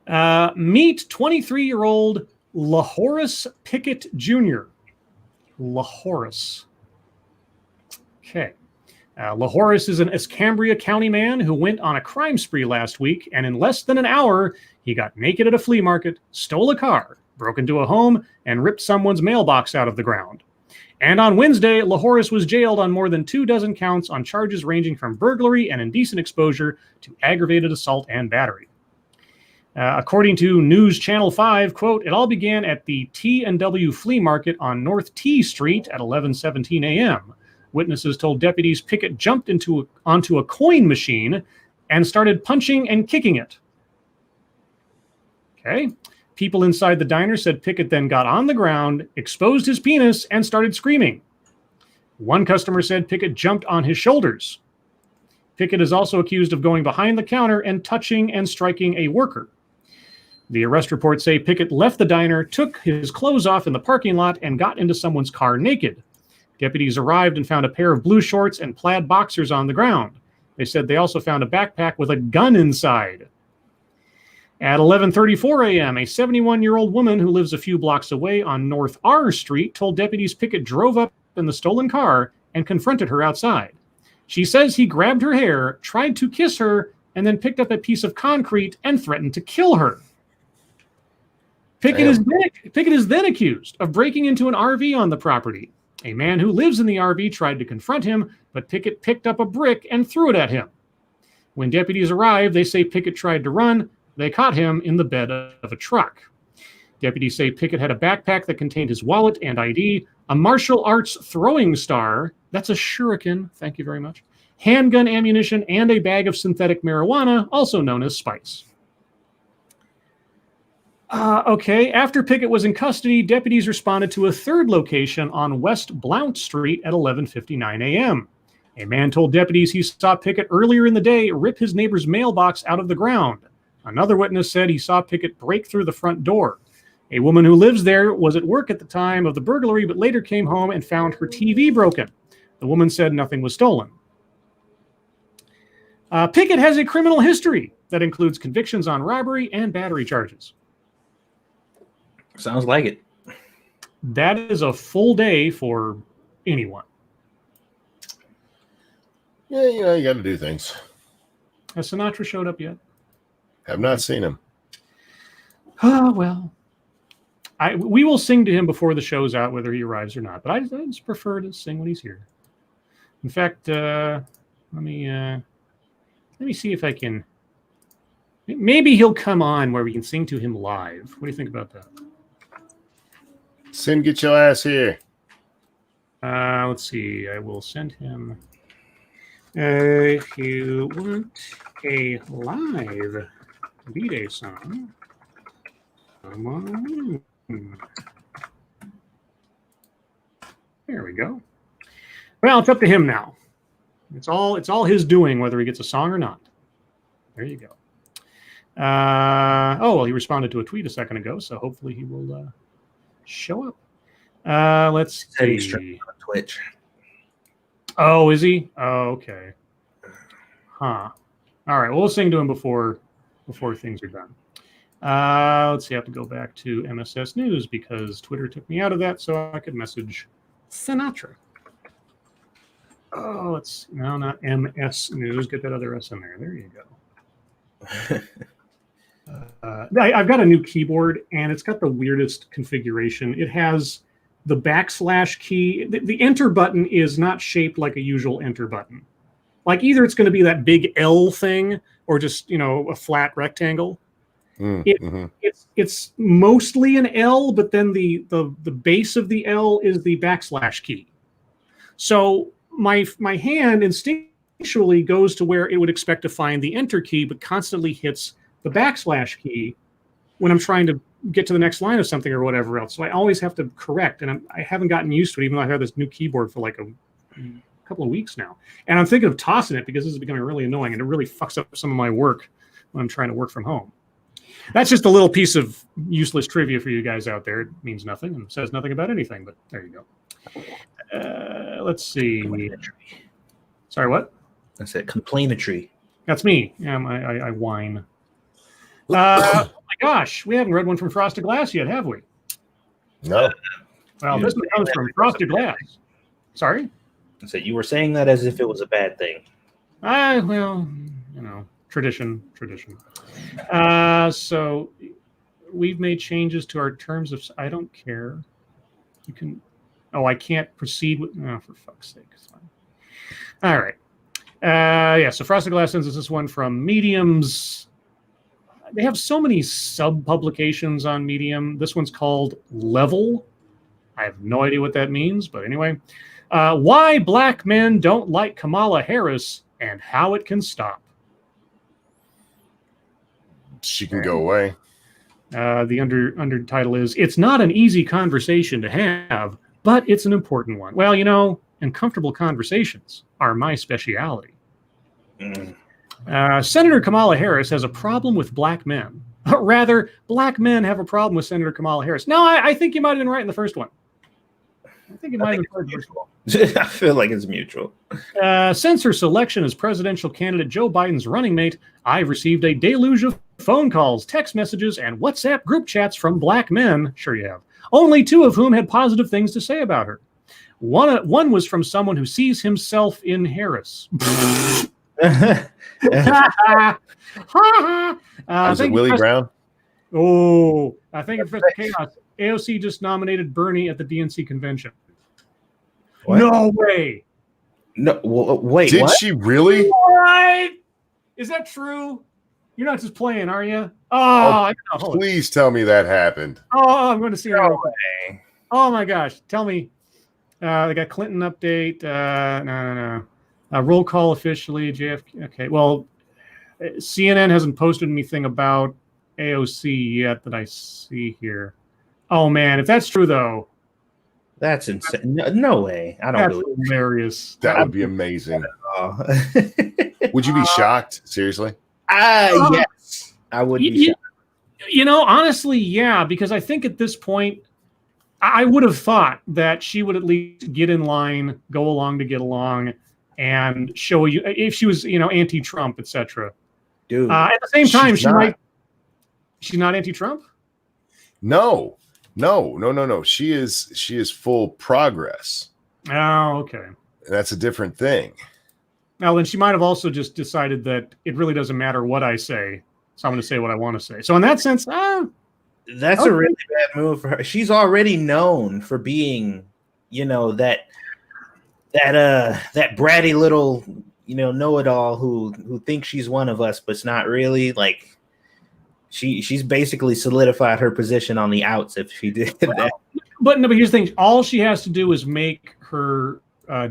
Meet 23-year-old LaHorace Pickett Jr. LaHorace. Okay. LaHorace is an Escambria County man who went on a crime spree last week, and in less than an hour, he got naked at a flea market, stole a car, broke into a home, and ripped someone's mailbox out of the ground. And on Wednesday, LaHorace was jailed on more than 24 counts on charges ranging from burglary and indecent exposure to aggravated assault and battery. According to News Channel 5, quote, it all began at the T&W Flea Market on North T Street at 11:17 a.m. Witnesses told deputies Pickett jumped onto a coin machine and started punching and kicking it. Okay. People inside the diner said Pickett then got on the ground, exposed his penis, and started screaming. One customer said Pickett jumped on his shoulders. Pickett is also accused of going behind the counter and touching and striking a worker. The arrest reports say Pickett left the diner, took his clothes off in the parking lot, and got into someone's car naked. Deputies arrived and found a pair of blue shorts and plaid boxers on the ground. They said they also found a backpack with a gun inside. At 11:34 a.m., a 71-year-old woman who lives a few blocks away on North R Street told deputies Pickett drove up in the stolen car and confronted her outside. She says he grabbed her hair, tried to kiss her, and then picked up a piece of concrete and threatened to kill her. Pickett is then accused of breaking into an RV on the property. A man who lives in the RV tried to confront him, but Pickett picked up a brick and threw it at him. When deputies arrived, they say Pickett tried to run. They caught him in the bed of a truck. Deputies say Pickett had a backpack that contained his wallet and ID, a martial arts throwing star, that's a shuriken, thank you very much, handgun ammunition, and a bag of synthetic marijuana, also known as spice. Okay, after Pickett was in custody, deputies responded to a third location on West Blount Street at 11:59 a.m. A man told deputies he saw Pickett earlier in the day rip his neighbor's mailbox out of the ground. Another witness said he saw Pickett break through the front door. A woman who lives there was at work at the time of the burglary, but later came home and found her TV broken. The woman said nothing was stolen. Pickett has a criminal history that includes convictions on robbery and battery charges. Sounds like it. That is a full day for anyone. Yeah, you know, you got to do things. Has Sinatra showed up yet? Have not seen him. Oh, well. We will sing to him before the show's out, whether he arrives or not. But I just prefer to sing when he's here. In fact, let me see if I can. Maybe he'll come on where we can sing to him live. What do you think about that? Sin, get your ass here. Let's see. I will send him. If you want a live B-Day song, come on. There we go. Well, it's up to him now. It's all his doing, whether he gets a song or not. There you go. Well, he responded to a tweet a second ago, so hopefully he will show up. Let's see. On Twitch. Oh, is he? Oh, okay. Huh. All right. Well, we'll sing to him before things are done. Let's see. I have to go back to MSS News because Twitter took me out of that, so I could message Sinatra. Oh, no, not MS News. Get that other S in there. There you go. I've got a new keyboard, and it's got the weirdest configuration. It has the / key. The enter button is not shaped like a usual enter button. Like either it's going to be that big L thing or just, a flat rectangle. It's mostly an L, but then the base of the L is the / key. So my hand instinctually goes to where it would expect to find the enter key, but constantly hits the / key when I'm trying to get to the next line of something or whatever else. So I always have to correct, and I haven't gotten used to it, even though I've had this new keyboard for like a couple of weeks now. And I'm thinking of tossing it because this is becoming really annoying, and it really fucks up some of my work when I'm trying to work from home. That's just a little piece of useless trivia for you guys out there. It means nothing and says nothing about anything, but there you go. Let's see. Sorry, what? I said complainatory. That's me. Yeah, I whine. Oh my gosh, we haven't read one from Frosted Glass yet, have we? No. Well, this one comes from Frosted Glass. Sorry? I said you were saying that as if it was a bad thing. Well, tradition. So we've made changes to our terms of. I don't care. You can. Oh, I can't proceed with. Oh, for fuck's sake! It's fine. All right. So Frosted Glass sends us this one from Medium's. They have so many sub-publications on Medium. This one's called Level. I have no idea what that means, but anyway. Why black men don't like Kamala Harris and how it can stop. She can go away. The undertitle is, it's not an easy conversation to have, but it's an important one. Well, uncomfortable conversations are my speciality. Senator Kamala Harris has a problem with black men. Rather, black men have a problem with Senator Kamala Harris. No, I think you might have been right in the first one. I think it might have been right in the first one. I feel like it's mutual. Since her selection as presidential candidate Joe Biden's running mate, I've received a deluge of phone calls, text messages, and WhatsApp group chats from black men. Sure you have. Only 2 of whom had positive things to say about her. One was from someone who sees himself in Harris. Was it Willie Brown? Oh, I think it's chaos. AOC just nominated Bernie at the DNC convention. What? No way. No, wait. Did what? she really? What? Is that true? You're not just playing, are you? Oh, Please tell me that happened. Oh, I'm going to see her. No way. Oh my gosh. Tell me. They got Clinton update. No. Roll call officially. JFK. Okay. Well, CNN hasn't posted anything about AOC yet that I see here. Oh man, if that's true though, that's insane. No way. I don't believe it. Hilarious. That would be amazing. it. Would you be shocked? Seriously? Yes. I would be shocked. Honestly, yeah, because I think at this point, I would have thought that she would at least get in line, go along to get along, and show you if she was, anti-Trump, etc. Dude, at the same time, she's not anti-Trump. No. She is full progress. Oh, okay. That's a different thing. Now, then she might have also just decided that it really doesn't matter what I say, so I'm going to say what I want to say. So in that sense, that's a really bad move for her. She's already known for being, that bratty little, know-it-all who thinks she's one of us, but's not really. Like, she's basically solidified her position on the outs if she did that. But no, but here's the thing. All she has to do is make her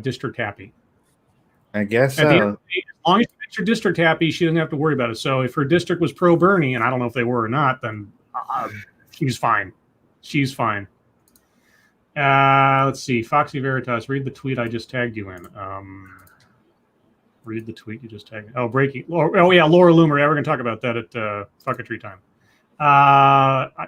district happy. I guess At the end so. of the day, as long as she makes her district happy, she doesn't have to worry about it. So if her district was pro Bernie, and I don't know if they were or not, then she's fine. She's fine. Let's see. Foxy Veritas, read the tweet I just tagged you in. Read the tweet you just tagged. Oh, breaking. Oh, yeah, Laura Loomer. Yeah, we're going to talk about that at Fucketry time.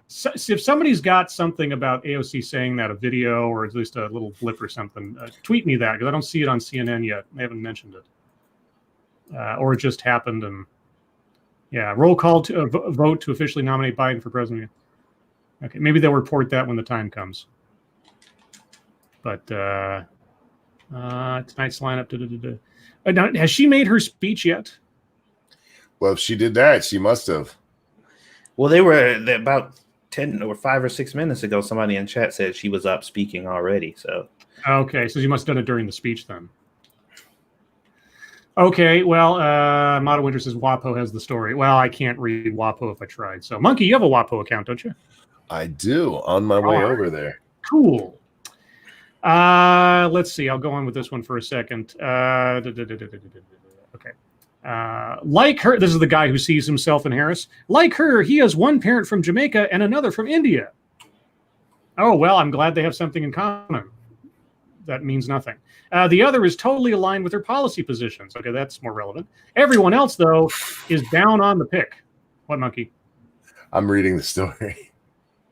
So if somebody's got something about AOC saying that, a video or at least a little blip or something, tweet me that, because I don't see it on CNN yet. They haven't mentioned it. Or it just happened. And yeah, roll call to vote to officially nominate Biden for president. Okay, maybe they'll report that when the time comes. But tonight's lineup. Now, has she made her speech yet? Well, if she did that, she must have. Well, they were about 10 or 5 or 6 minutes ago. Somebody in chat said she was up speaking already. So okay, so you must have done it during the speech then. Okay, well, Model Winter says WAPO has the story. Well, I can't read WAPO if I tried. So, Monkey, you have a WAPO account, don't you? I do. On my way over there. Cool. Let's see. I'll go on with this one for a second. Okay. Like her, this is the guy who sees himself in Harris. Like her, he has one parent from Jamaica and another from India. Oh, well, I'm glad they have something in common. That means nothing. The other is totally aligned with her policy positions. Okay, that's more relevant. Everyone else, though, is down on the pick. What, Monkey? I'm reading the story.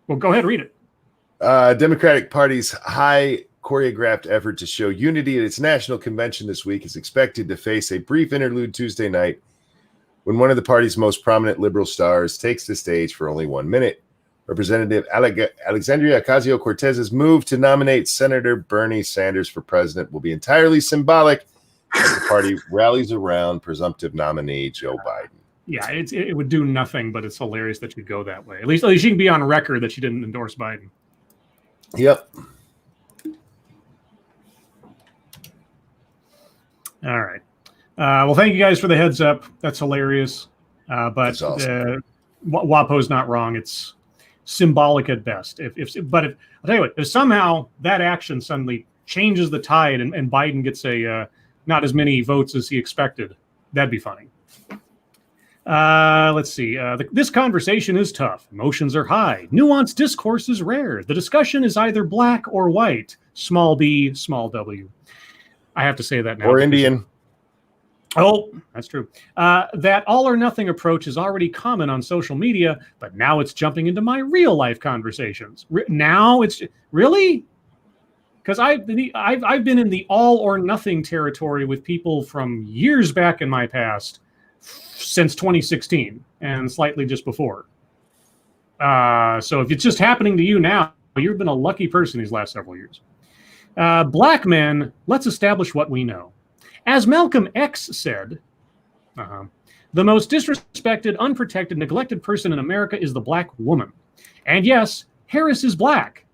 Well, go ahead, read it. Democratic Party's high choreographed effort to show unity at its national convention this week is expected to face a brief interlude Tuesday night when one of the party's most prominent liberal stars takes the stage for only 1 minute. Representative Alexandria Ocasio-Cortez's move to nominate Senator Bernie Sanders for president will be entirely symbolic as the party rallies around presumptive nominee Joe Biden. Yeah, it would do nothing, but it's hilarious that you go that way. At least she can be on record that she didn't endorse Biden. Yep. All right. Well, thank you guys for the heads up. That's hilarious. But That's awesome. WAPO's not wrong. It's symbolic at best. But I'll tell you what, if somehow that action suddenly changes the tide and Biden gets not as many votes as he expected, that'd be funny. Let's see. This conversation is tough. Emotions are high. Nuanced discourse is rare. The discussion is either black or white. Small b, small w. I have to say that now. Or Indian. Oh, that's true. That all or nothing approach is already common on social media, but now it's jumping into my real life conversations. Now it's really, because I've been in the all or nothing territory with people from years back in my past, since 2016 and slightly just before. So if it's just happening to you now, you've been a lucky person these last several years. Black men, let's establish what we know. As Malcolm X said, the most disrespected, unprotected, neglected person in America is the black woman. And yes, Harris is black.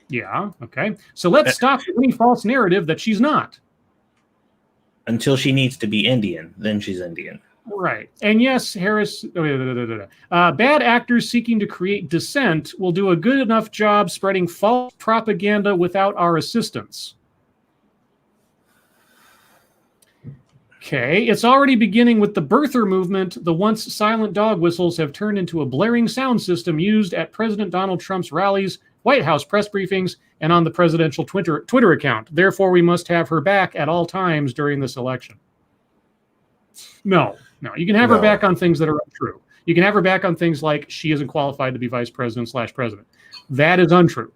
Yeah, okay. So let's stop any false narrative that she's not. Until she needs to be Indian, then she's Indian. Right. And yes, Harris, bad actors seeking to create dissent will do a good enough job spreading false propaganda without our assistance. Okay, it's already beginning with the birther movement. The once silent dog whistles have turned into a blaring sound system used at President Donald Trump's rallies, White House press briefings, and on the presidential Twitter account. Therefore, we must have her back at all times during this election. No. You can have her back on things that are untrue. You can have her back on things like she isn't qualified to be vice president/president. That is untrue.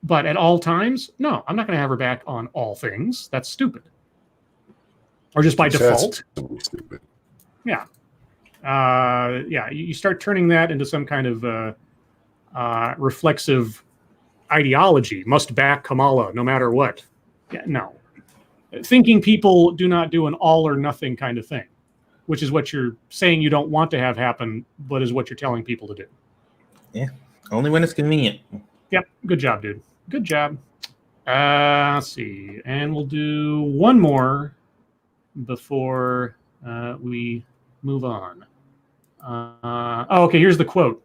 But at all times, no, I'm not going to have her back on all things. That's stupid. Or just by default. Stupid. Yeah. You start turning that into some kind of reflexive ideology. Must back Kamala no matter what. Yeah, no. Thinking people do not do an all or nothing kind of thing, which is what you're saying you don't want to have happen, but is what you're telling people to do. Yeah. Only when it's convenient. Yep. Good job, dude. Good job. Let's see. And we'll do one more before we move on. Okay, here's the quote.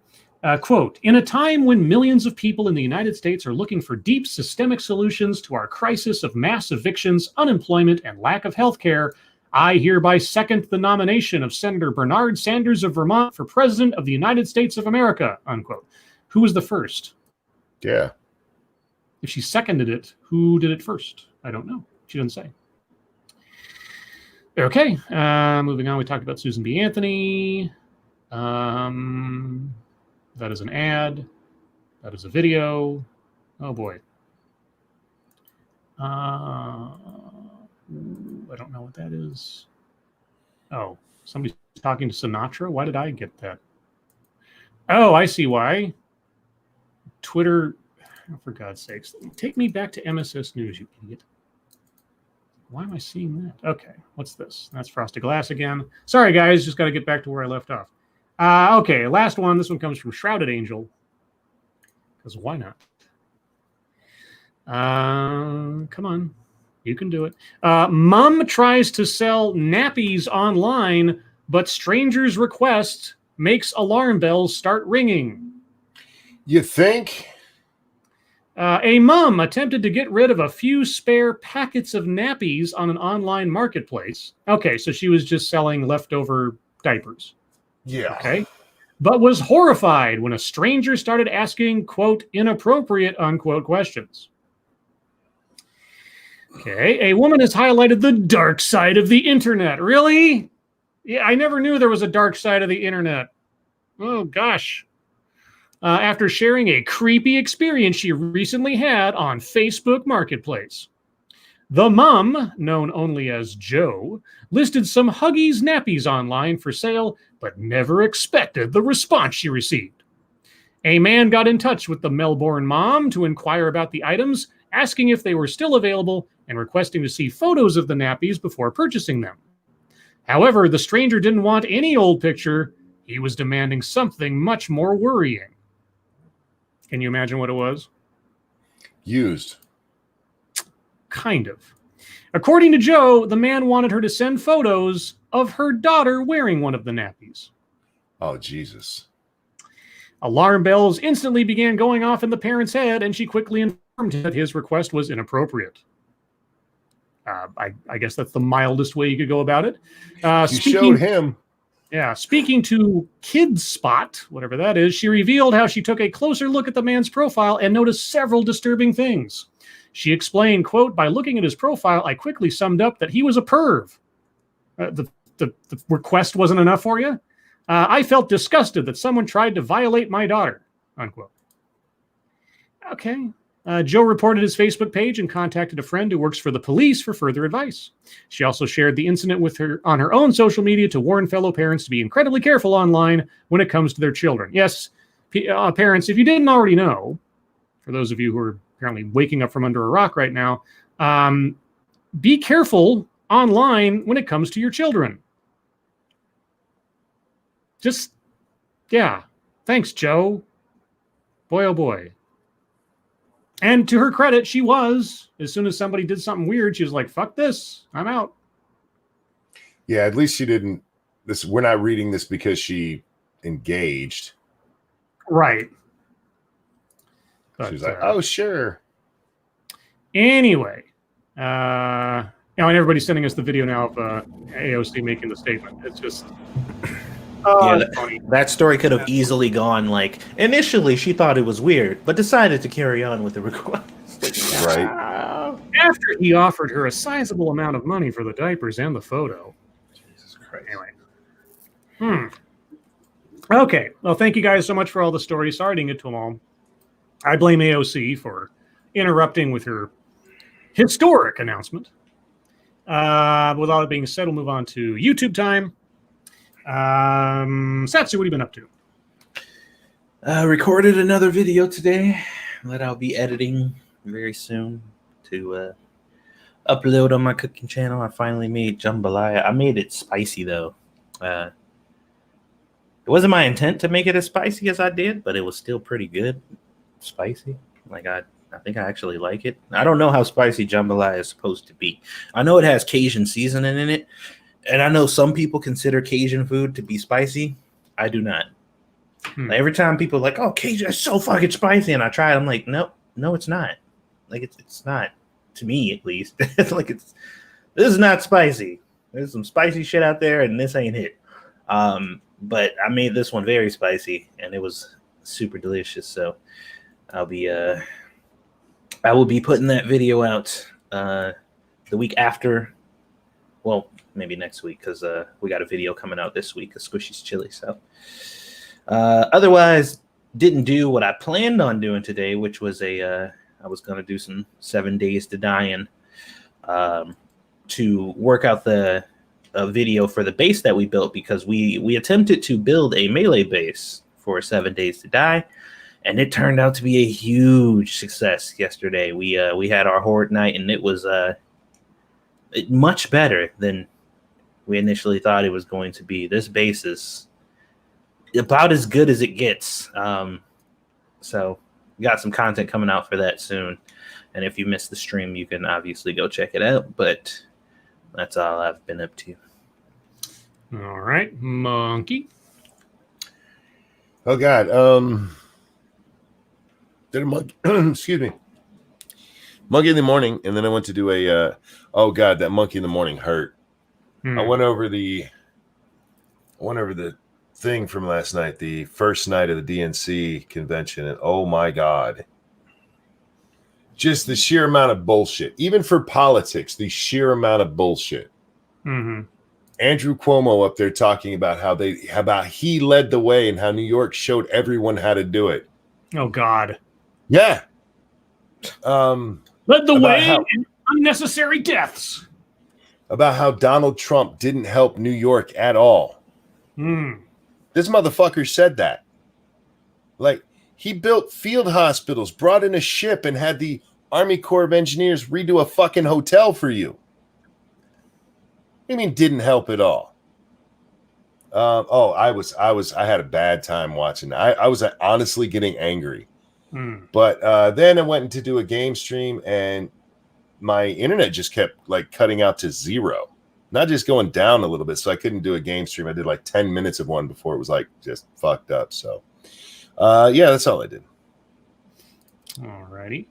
Quote, in a time when millions of people in the United States are looking for deep systemic solutions to our crisis of mass evictions, unemployment, and lack of health care, I hereby second the nomination of Senator Bernard Sanders of Vermont for President of the United States of America, unquote. Who was the first? Yeah. If she seconded it, who did it first? I don't know. She didn't say. Okay, moving on. We talked about Susan B. Anthony. That is an ad. That is a video. Oh boy. I don't know what that is. Oh, somebody's talking to Sinatra. Why did I get that? Oh, I see why. Twitter. Oh, for God's sakes. Take me back to MSS News, you idiot. Why am I seeing that? Okay, what's this? That's Frosted Glass again. Sorry, guys. Just got to get back to where I left off. Okay, last one. This one comes from Shrouded Angel. Because why not? Come on. You can do it. Mom tries to sell nappies online, but stranger's request makes alarm bells start ringing. You think? A mom attempted to get rid of a few spare packets of nappies on an online marketplace. Okay, so she was just selling leftover diapers. Yeah. Okay. But was horrified when a stranger started asking, quote, inappropriate, unquote, questions. Okay. A woman has highlighted the dark side of the internet. Really? Yeah, I never knew there was a dark side of the internet. Oh, gosh. After sharing a creepy experience she recently had on Facebook Marketplace. The mom, known only as Joe, listed some Huggies nappies online for sale, but never expected the response she received. A man got in touch with the Melbourne mom to inquire about the items, asking if they were still available and requesting to see photos of the nappies before purchasing them. However, the stranger didn't want any old picture. He was demanding something much more worrying. Can you imagine what it was? Used. Kind of. According to Joe, the man wanted her to send photos of her daughter wearing one of the nappies. Oh, Jesus. Alarm bells instantly began going off in the parent's head, and she quickly informed him that his request was inappropriate. I guess that's the mildest way you could go about it. You showed him. Yeah, speaking to Kid Spot, whatever that is, she revealed how she took a closer look at the man's profile and noticed several disturbing things. She explained, quote, by looking at his profile, I quickly summed up that he was a perv. The request wasn't enough for you? I felt disgusted that someone tried to violate my daughter, unquote. Okay. Joe reported his Facebook page and contacted a friend who works for the police for further advice. She also shared the incident with her on her own social media to warn fellow parents to be incredibly careful online when it comes to their children. Yes, parents, if you didn't already know, for those of you who are apparently waking up from under a rock right now, be careful online when it comes to your children. Just, yeah. Thanks, Joe. Boy, oh boy. And to her credit, she was. As soon as somebody did something weird, she was like, fuck this. I'm out. Yeah, at least she didn't. We're not reading this because she engaged. Right. But, she was like, oh, sure. Anyway. And everybody's sending us the video now of AOC making the statement. It's just... yeah, that story could have easily gone like, initially she thought it was weird, but decided to carry on with the request. Right. After he offered her a sizable amount of money for the diapers and the photo. Jesus Christ. Anyway. Okay. Well, thank you guys so much for all the stories. Sorry I didn't get to them all. I blame AOC for interrupting with her historic announcement. With all that being said, we'll move on to YouTube time. Satsu, what have you been up to? Recorded another video today that I'll be editing very soon to upload on my cooking channel. I finally made jambalaya. I made it spicy though. It wasn't my intent to make it as spicy as I did, but it was still pretty good. Spicy. Like I think I actually like it. I don't know how spicy jambalaya is supposed to be. I know it has Cajun seasoning in it. And I know some people consider Cajun food to be spicy. I do not. Like, every time people are like, "Oh, Cajun is so fucking spicy," and I try it, I'm like, "No, it's not. Like, it's not, to me at least. It's like this is not spicy. There's some spicy shit out there, and this ain't it." But I made this one very spicy, and it was super delicious. So I will be putting that video out the week after. Well, maybe next week, because we got a video coming out this week of Squishy's Chili. So otherwise, didn't do what I planned on doing today, which was I was going to do some 7 Days to Die to work out the video for the base that we built, because we attempted to build a melee base for 7 Days to Die, and it turned out to be a huge success yesterday. We had our horde night, and it was much better than we initially thought it was going to be. This base is about as good as it gets. So we got some content coming out for that soon. And if you missed the stream, you can obviously go check it out. But that's all I've been up to. All right, Monkey. Oh God. Did a monkey? Excuse me. Monkey in the morning, and then I went to do a. Oh God, that monkey in the morning hurt. I went over the thing from last night, the first night of the DNC convention, and oh my God, just the sheer amount of bullshit. Even for politics, the sheer amount of bullshit. Mm-hmm. Andrew Cuomo up there talking about how he led the way and how New York showed everyone how to do it. Oh God. Yeah. Led the way in unnecessary deaths. About how Donald Trump didn't help New York at all. This motherfucker said that. Like, he built field hospitals, brought in a ship, and had the Army Corps of Engineers redo a fucking hotel for you. I mean, didn't help at all. I had a bad time watching. I was honestly getting angry. But then I went to do a game stream, and my internet just kept like cutting out to zero, not just going down a little bit. So I couldn't do a game stream. I did like 10 minutes of one before it was like just fucked up. So yeah, that's all I did. All righty.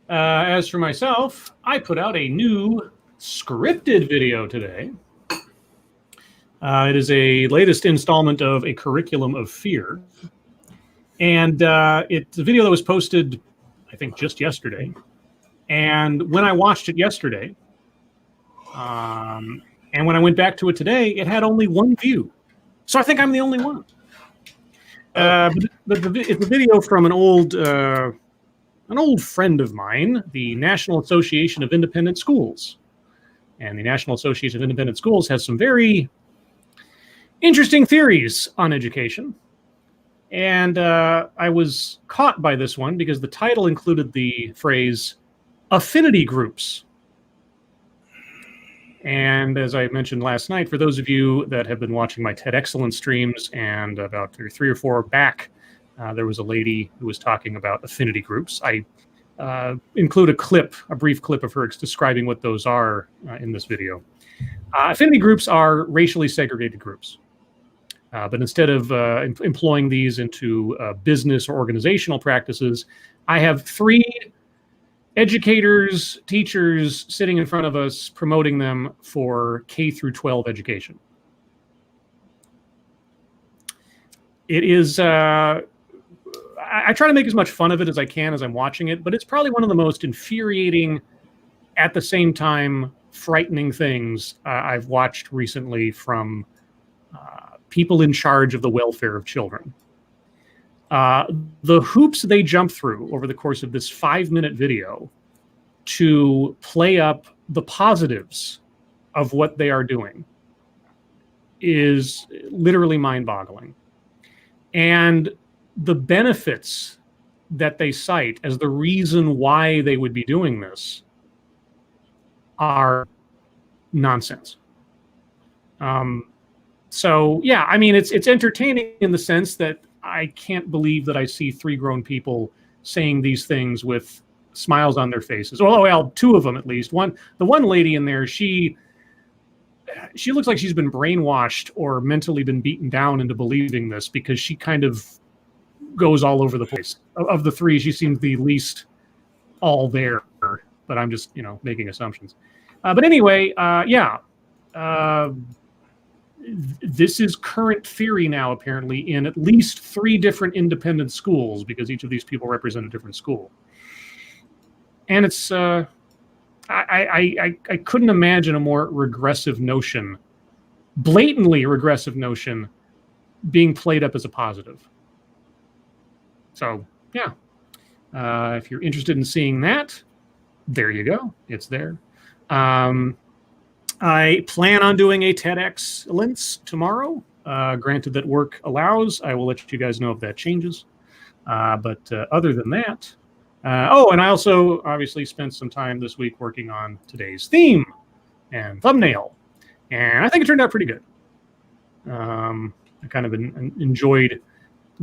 As for myself, I put out a new scripted video today. It is a latest installment of A Curriculum of Fear. And it's a video that was posted, I think, just yesterday. And when I watched it yesterday, and when I went back to it today, it had only one view. So I think I'm the only one. But it's a video from an old friend of mine, the National Association of Independent Schools. And the National Association of Independent Schools has some very interesting theories on education. And I was caught by this one because the title included the phrase affinity groups. And as I mentioned last night, for those of you that have been watching my TED Excellence streams, and about 3 or 4 back, there was a lady who was talking about affinity groups. I include a brief clip of her describing what those are in this video. Affinity groups are racially segregated groups. But instead of employing these into business or organizational practices, I have 3 educators, teachers sitting in front of us promoting them for K through 12 education. It is, I try to make as much fun of it as I can as I'm watching it, but it's probably one of the most infuriating, at the same time, frightening things I've watched recently from people in charge of the welfare of children. The hoops they jump through over the course of this 5-minute video to play up the positives of what they are doing is literally mind-boggling. And the benefits that they cite as the reason why they would be doing this are nonsense. So yeah, I mean, it's entertaining in the sense that I can't believe that I see 3 grown people saying these things with smiles on their faces. Well, 2 of them at least. The one lady in there, she she looks like she's been brainwashed or mentally been beaten down into believing this, because she kind of goes all over the place. Of the three, she seems the least all there, but I'm just, making assumptions. But anyway, this is current theory now, apparently, in at least 3 different independent schools, because each of these people represent a different school. And it's, I couldn't imagine a more regressive notion, blatantly regressive notion, being played up as a positive. So, yeah. If you're interested in seeing that, there you go. It's there. I plan on doing a TEDx tomorrow. Granted that work allows, I will let you guys know if that changes. But other than that, and I also obviously spent some time this week working on today's theme and thumbnail, and I think it turned out pretty good. I kind of enjoyed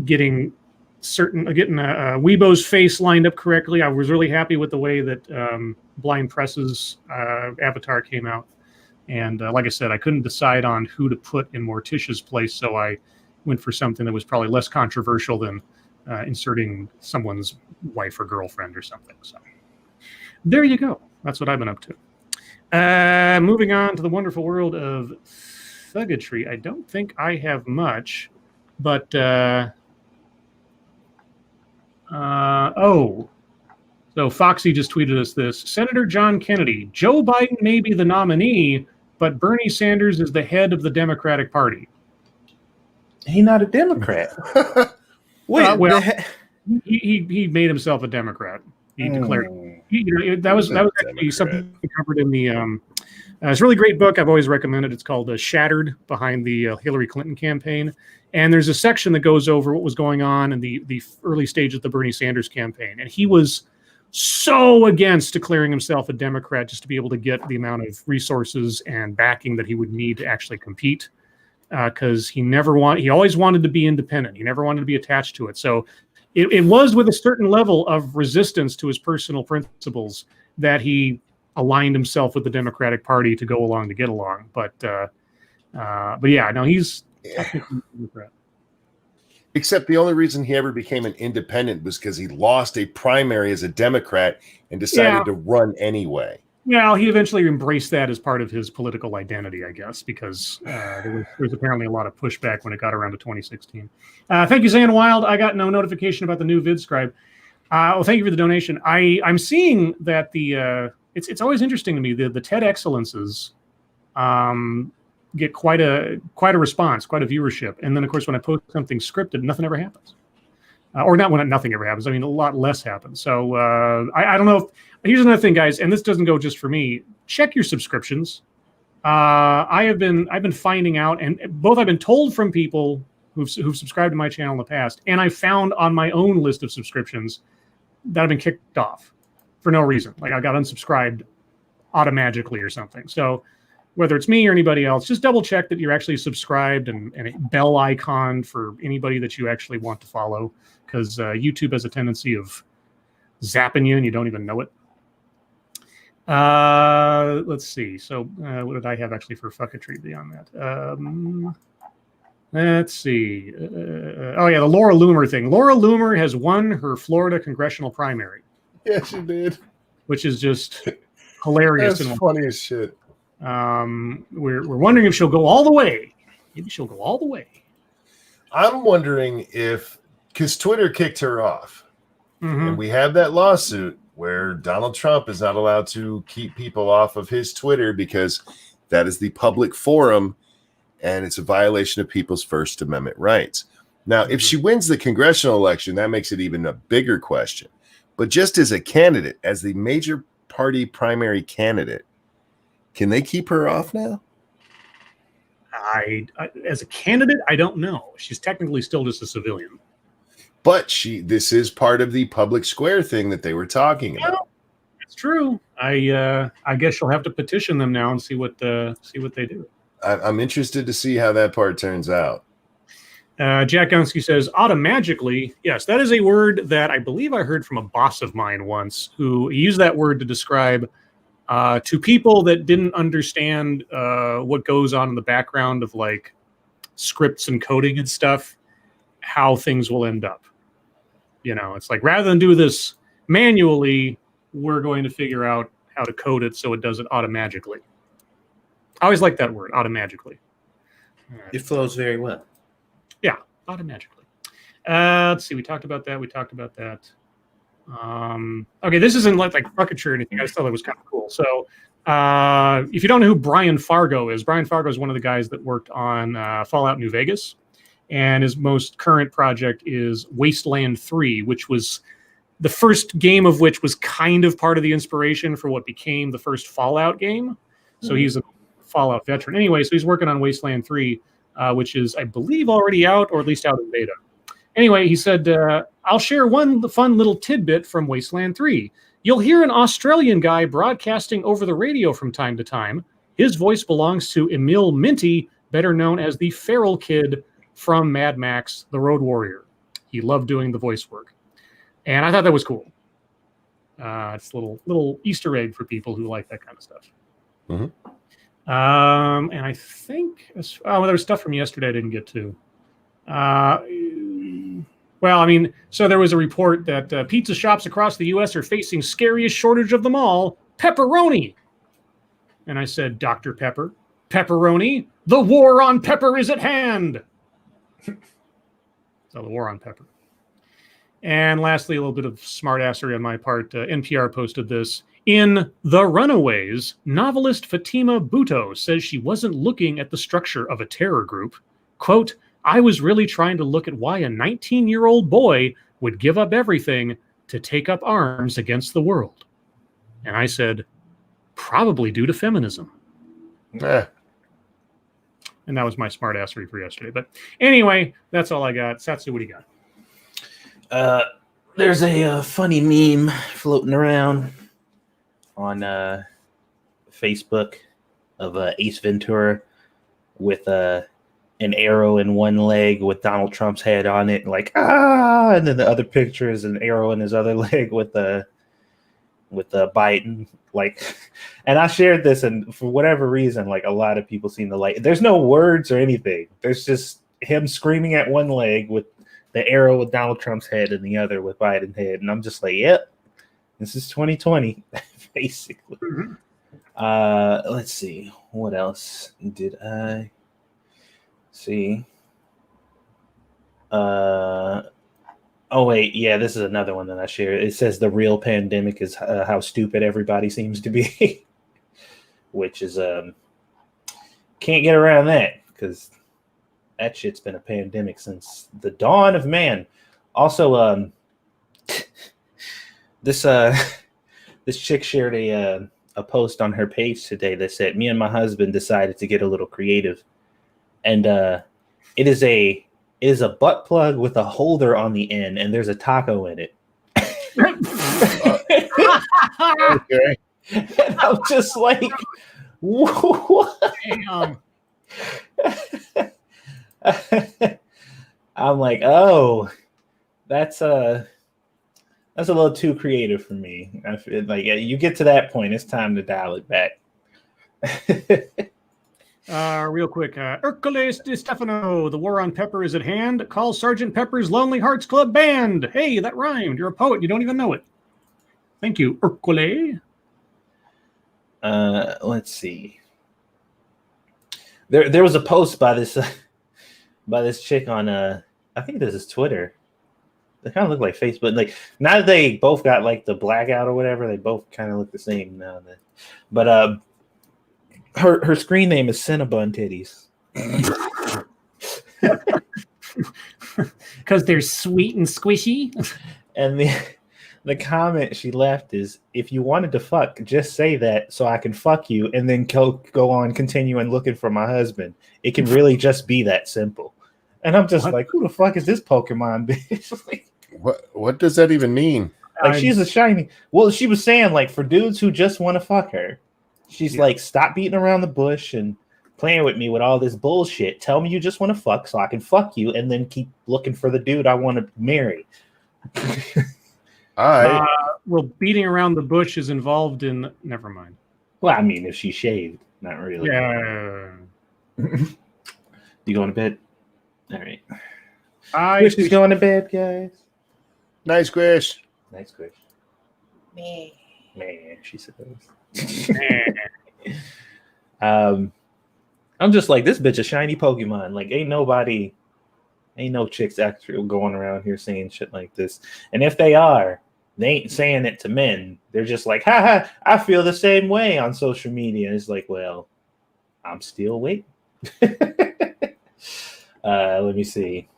getting Weibo's face lined up correctly. I was really happy with the way that Blind Press's avatar came out. And like I said, I couldn't decide on who to put in Morticia's place, so I went for something that was probably less controversial than inserting someone's wife or girlfriend or something. So there you go. That's what I've been up to. Moving on to the wonderful world of thuggetry. I don't think I have much, but so Foxy just tweeted us this. Senator John Kennedy, Joe Biden may be the nominee, but Bernie Sanders is the head of the Democratic Party. He's not a Democrat. Wait, he made himself a Democrat. He declared that was actually something covered in the it's a really great book. I've always recommended. It's called Shattered, behind the Hillary Clinton campaign. And there's a section that goes over what was going on in the early stage of the Bernie Sanders campaign. And he was so against declaring himself a Democrat just to be able to get the amount of resources and backing that he would need to actually compete. Because he always wanted to be independent. He never wanted to be attached to it. So it was with a certain level of resistance to his personal principles that he aligned himself with the Democratic Party to go along to get along. But yeah, no, he's technically a Democrat. Except the only reason he ever became an independent was because he lost a primary as a Democrat and decided to run anyway. Well, he eventually embraced that as part of his political identity, I guess, because there was apparently a lot of pushback when it got around to 2016. Thank you, Zan Wild. I got no notification about the new VidScribe. Well, thank you for the donation. I'm seeing that it's always interesting to me. The TED Excellences get quite a response, quite a viewership, and then of course when I post something scripted, nothing ever happens. Or not when nothing ever happens. I mean, a lot less happens. So I don't know. Here's another thing, guys, and this doesn't go just for me. Check your subscriptions. I've been finding out, and both I've been told from people who've subscribed to my channel in the past, and I found on my own list of subscriptions that have been kicked off for no reason. Like I got unsubscribed automatically or something. So whether it's me or anybody else, just double check that you're actually subscribed and a bell icon for anybody that you actually want to follow, because YouTube has a tendency of zapping you and you don't even know it. Let's see. So what did I have actually for fucketry beyond that? Let's see. Oh, yeah, the Laura Loomer thing. Laura Loomer has won her Florida congressional primary. Yeah, she did. Which is just hilarious. That's funny as shit. We're wondering if she'll go all the way. Maybe she'll go all the way. I'm wondering if, because Twitter kicked her off, and we have that lawsuit where Donald Trump is not allowed to keep people off of his Twitter because that is the public forum and it's a violation of people's First Amendment rights. Now, if she wins the congressional election, that makes it even a bigger question. But just as a candidate, as the major party primary candidate, can they keep her off now? I as a candidate, I don't know. She's technically still just a civilian. But this is part of the public square thing that they were talking about. Well, it's true. I guess you'll have to petition them now and see what they do. I'm interested to see how that part turns out. Jack Gunsky says, automagically. Yes, that is a word that I believe I heard from a boss of mine once who used that word to describe To people that didn't understand what goes on in the background of like scripts and coding and stuff, how things will end up. You know, it's like rather than do this manually, we're going to figure out how to code it so it does it automagically. I always like that word, automagically. It flows very well. Yeah, automagically. Let's see. We talked about that. Okay, this isn't like rocketry or anything. I just thought it was kind of cool. So, if you don't know who Brian Fargo is one of the guys that worked on Fallout New Vegas, and his most current project is Wasteland 3, which was the first game of which was kind of part of the inspiration for what became the first Fallout game. So he's a Fallout veteran. Anyway, so he's working on Wasteland 3, which is, I believe, already out, or at least out in beta. Anyway, he said, I'll share one fun little tidbit from Wasteland 3. You'll hear an Australian guy broadcasting over the radio from time to time. His voice belongs to Emil Minty, better known as the feral kid from Mad Max, The Road Warrior. He loved doing the voice work. And I thought that was cool. It's a little Easter egg for people who like that kind of stuff. Mm-hmm. And I think, there was stuff from yesterday I didn't get to. Well, I mean, so there was a report that pizza shops across the U.S. are facing scariest shortage of them all, pepperoni. And I said, Dr. Pepper, pepperoni, the war on pepper is at hand. So the war on pepper. And lastly, a little bit of smartassery on my part. NPR posted this. In The Runaways, novelist Fatima Bhutto says she wasn't looking at the structure of a terror group. Quote, I was really trying to look at why a 19-year-old boy would give up everything to take up arms against the world. And I said, probably due to feminism. Yeah. And that was my smartassery for yesterday. But anyway, that's all I got. Satsu, what do you got? There's a funny meme floating around on Facebook of Ace Ventura with an arrow in one leg with Donald Trump's head on it, like and then the other picture is an arrow in his other leg with Biden, like. And I shared this, and for whatever reason, like a lot of people seem to like. There's no words or anything. There's just him screaming at one leg with the arrow with Donald Trump's head and the other with Biden's head, and I'm just like, yep, this is 2020, basically. Mm-hmm. Let's see, what else did I see? Oh wait, yeah, this is another one that I shared. It says the real pandemic is how stupid everybody seems to be, which is can't get around that because that shit's been a pandemic since the dawn of man. Also, this chick shared a post on her page today that said, "Me and my husband decided to get a little creative, and it is a butt plug with a holder on the end, and there's a taco in it." Okay. And I'm just like, what? I'm like, oh, that's a little too creative for me. I feel like you get to that point, it's time to dial it back. Real quick, Hercules Di Stefano, the war on pepper is at hand. Call Sergeant Pepper's Lonely Hearts Club Band. Hey, that rhymed. You're a poet. You don't even know it. Thank you, Hercules. Let's see. There was a post by this chick on I think this is Twitter. They kind of look like Facebook. Like now that they both got like the blackout or whatever, they both kind of look the same now. But her screen name is Cinnabon Titties. Because they're sweet and squishy. And the comment she left is, if you wanted to fuck, just say that so I can fuck you and then go on continuing looking for my husband. It can really just be that simple. And I'm just like, who the fuck is this Pokemon bitch? What does that even mean? Like she's a shiny. Well, she was saying like for dudes who just want to fuck her. She's like, stop beating around the bush and playing with me with all this bullshit. Tell me you just want to fuck so I can fuck you and then keep looking for the dude I want to marry. All right. Well, beating around the bush is involved in... Never mind. Well, I mean, if she shaved, not really. Yeah. You going to bed? All right. I Squish is going to bed, guys. Nice, Chris. Nice Squish. Me. Man, she says. I'm just like, this bitch a shiny Pokemon. Like, ain't no chicks actually going around here saying shit like this. And if they are, they ain't saying it to men. They're just like, ha, I feel the same way on social media. And it's like, well, I'm still waiting. Let me see.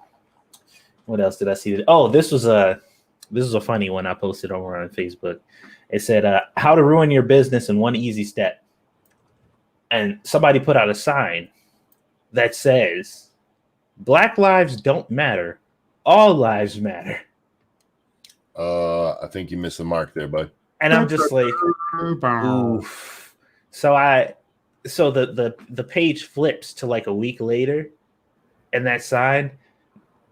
What else did I see? Oh, this was a funny one I posted over on Facebook. It said, how to ruin your business in one easy step. And somebody put out a sign that says, Black lives don't matter. All lives matter. I think you missed the mark there, bud. And I'm just like, oof. So the page flips to like a week later, and that sign,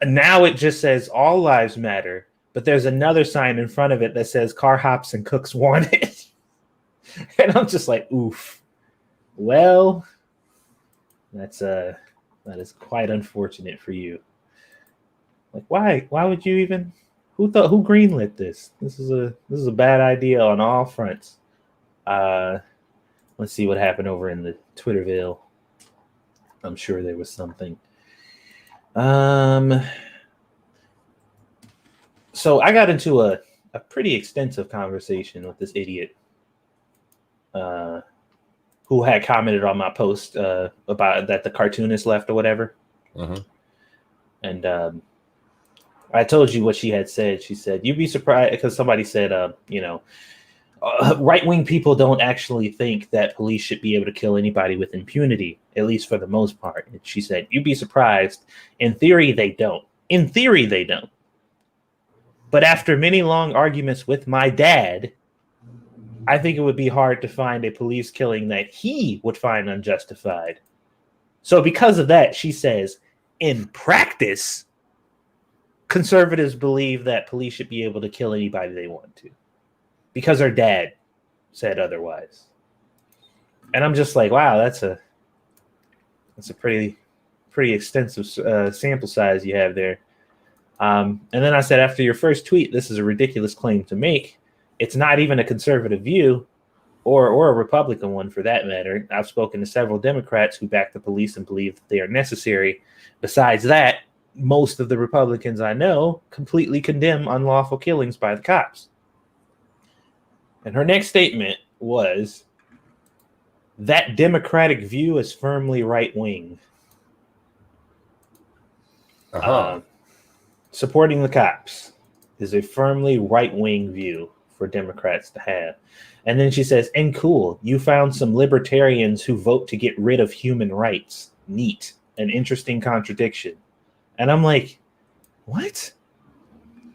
and now it just says all lives matter, but there's another sign in front of it that says car hops and cooks wanted. And I'm just like, oof. Well, that is quite unfortunate for you. Like, why would you even? Who greenlit this? This is a bad idea on all fronts. Let's see what happened over in the Twitterville. I'm sure there was something. So I got into a pretty extensive conversation with this idiot who had commented on my post about that the cartoonist left or whatever. Uh-huh. And I told you what she had said. She said, you'd be surprised, because somebody said, right-wing people don't actually think that police should be able to kill anybody with impunity, at least for the most part. And she said, you'd be surprised. In theory, they don't. In theory, they don't. But after many long arguments with my dad, I think it would be hard to find a police killing that he would find unjustified. So because of that, she says, in practice, conservatives believe that police should be able to kill anybody they want to, because her dad said otherwise. And I'm just like, wow, that's a pretty extensive sample size you have there. And then I said, after your first tweet, this is a ridiculous claim to make. It's not even a conservative view, or a Republican one for that matter. I've spoken to several Democrats who back the police and believe that they are necessary. Besides that, most of the Republicans I know completely condemn unlawful killings by the cops. And her next statement was, that Democratic view is firmly right-wing. Uh-huh. Supporting the cops is a firmly right-wing view for Democrats to have. And then she says, and cool, you found some libertarians who vote to get rid of human rights. Neat. An interesting contradiction. And I'm like, what?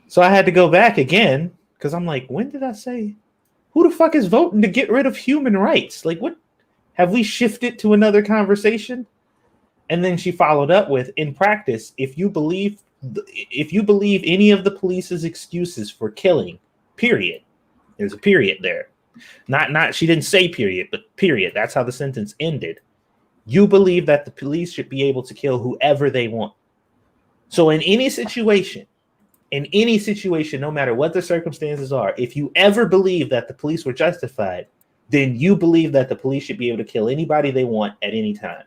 So I had to go back again, because I'm like, when did I say, who the fuck is voting to get rid of human rights? Like, what? Have we shifted to another conversation? And then she followed up with, in practice, if you believe any of the police's excuses for killing, period. There's a period there. Not she didn't say period, but period. That's how the sentence ended. You believe that the police should be able to kill whoever they want. So in any situation, no matter what the circumstances are, if you ever believe that the police were justified, then you believe that the police should be able to kill anybody they want at any time.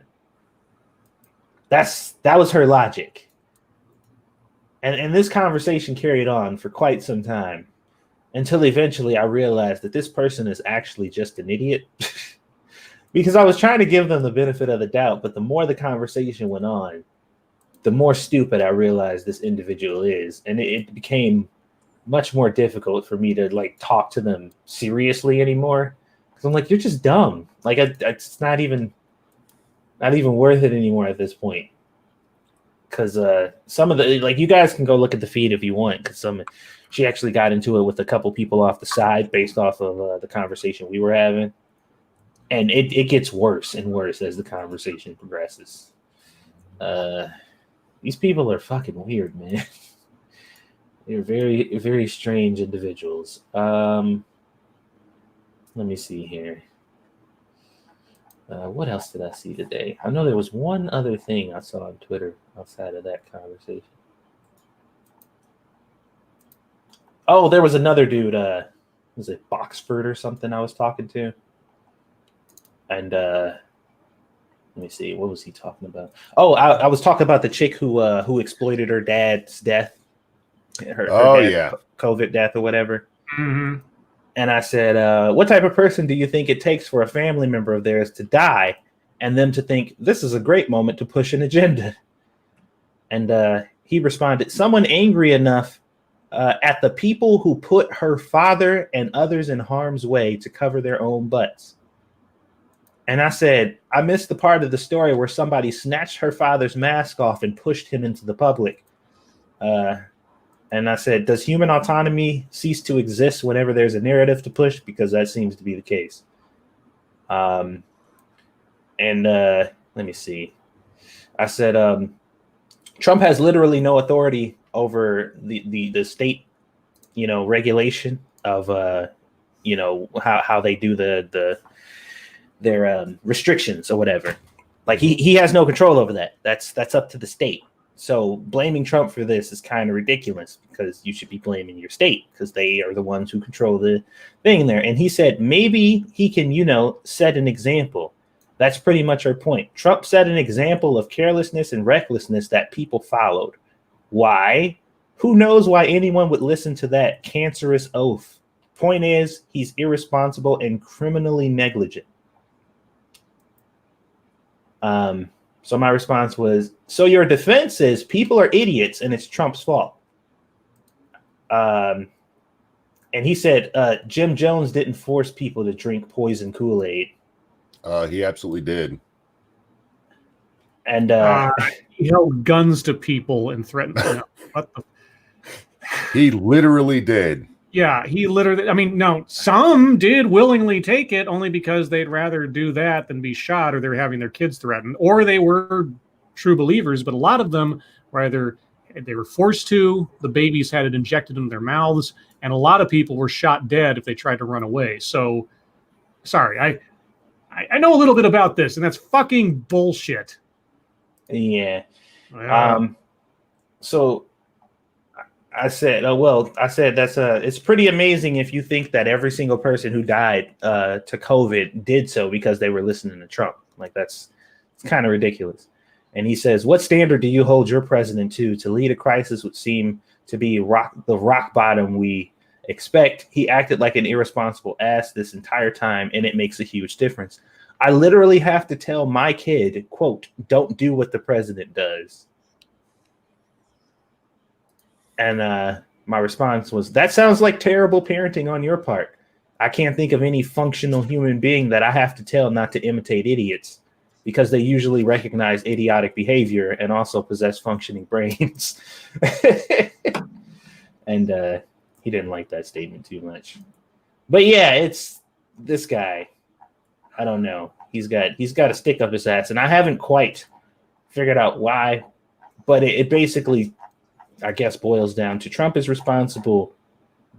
That was her logic. And this conversation carried on for quite some time, until eventually I realized that this person is actually just an idiot. Because I was trying to give them the benefit of the doubt, but the more the conversation went on, the more stupid I realized this individual is. And it became much more difficult for me to like talk to them seriously anymore. Because I'm like, you're just dumb. Like it's not even worth it anymore at this point. Because some of the, like, you guys can go look at the feed if you want, because she actually got into it with a couple people off the side based off of the conversation we were having. And it gets worse and worse as the conversation progresses. These people are fucking weird, man. They're very, very strange individuals. Let me see here. What else did I see today? I know there was one other thing I saw on Twitter outside of that conversation. Oh, there was another dude. Was it Boxford or something I was talking to? And let me see, what was he talking about? Oh, I was talking about the chick who exploited her dad's death, her dad's yeah. COVID death or whatever. Mm-hmm. And I said, what type of person do you think it takes for a family member of theirs to die and them to think this is a great moment to push an agenda? And he responded, someone angry enough at the people who put her father and others in harm's way to cover their own butts. And I said, I missed the part of the story where somebody snatched her father's mask off and pushed him into the public. And I said, does human autonomy cease to exist whenever there's a narrative to push? Because that seems to be the case. Let me see. I said, Trump has literally no authority over the state, regulation of, how they do their restrictions or whatever. Like he has no control over that. That's up to the state. So blaming Trump for this is kind of ridiculous because you should be blaming your state because they are the ones who control the thing there. And he said maybe he can, set an example. That's pretty much our point. Trump set an example of carelessness and recklessness that people followed. Why? Who knows why anyone would listen to that cancerous oath? Point is, he's irresponsible and criminally negligent. So my response was, so your defense is people are idiots and it's Trump's fault. And he said, Jim Jones didn't force people to drink poison Kool-Aid. He absolutely did. And he held guns to people and threatened. What the? He literally did. Yeah, he literally. I mean, no, some did willingly take it only because they'd rather do that than be shot, or they were having their kids threatened, or they were true believers. But a lot of them were either they were forced to, the babies had it injected in their mouths, and a lot of people were shot dead if they tried to run away. So, sorry, I know a little bit about this, and that's fucking bullshit. Yeah. So I said, that's it's pretty amazing if you think that every single person who died to COVID did so because they were listening to Trump. Like it's kind of ridiculous. And he says, what standard do you hold your president to lead a crisis would seem to be the rock bottom we expect? He acted like an irresponsible ass this entire time, and it makes a huge difference. I literally have to tell my kid, quote, don't do what the president does. And my response was, that sounds like terrible parenting on your part. I can't think of any functional human being that I have to tell not to imitate idiots because they usually recognize idiotic behavior and also possess functioning brains. And he didn't like that statement too much. But yeah, it's this guy. I don't know. He's got a stick up his ass, and I haven't quite figured out why, but it basically, I guess, boils down to Trump is responsible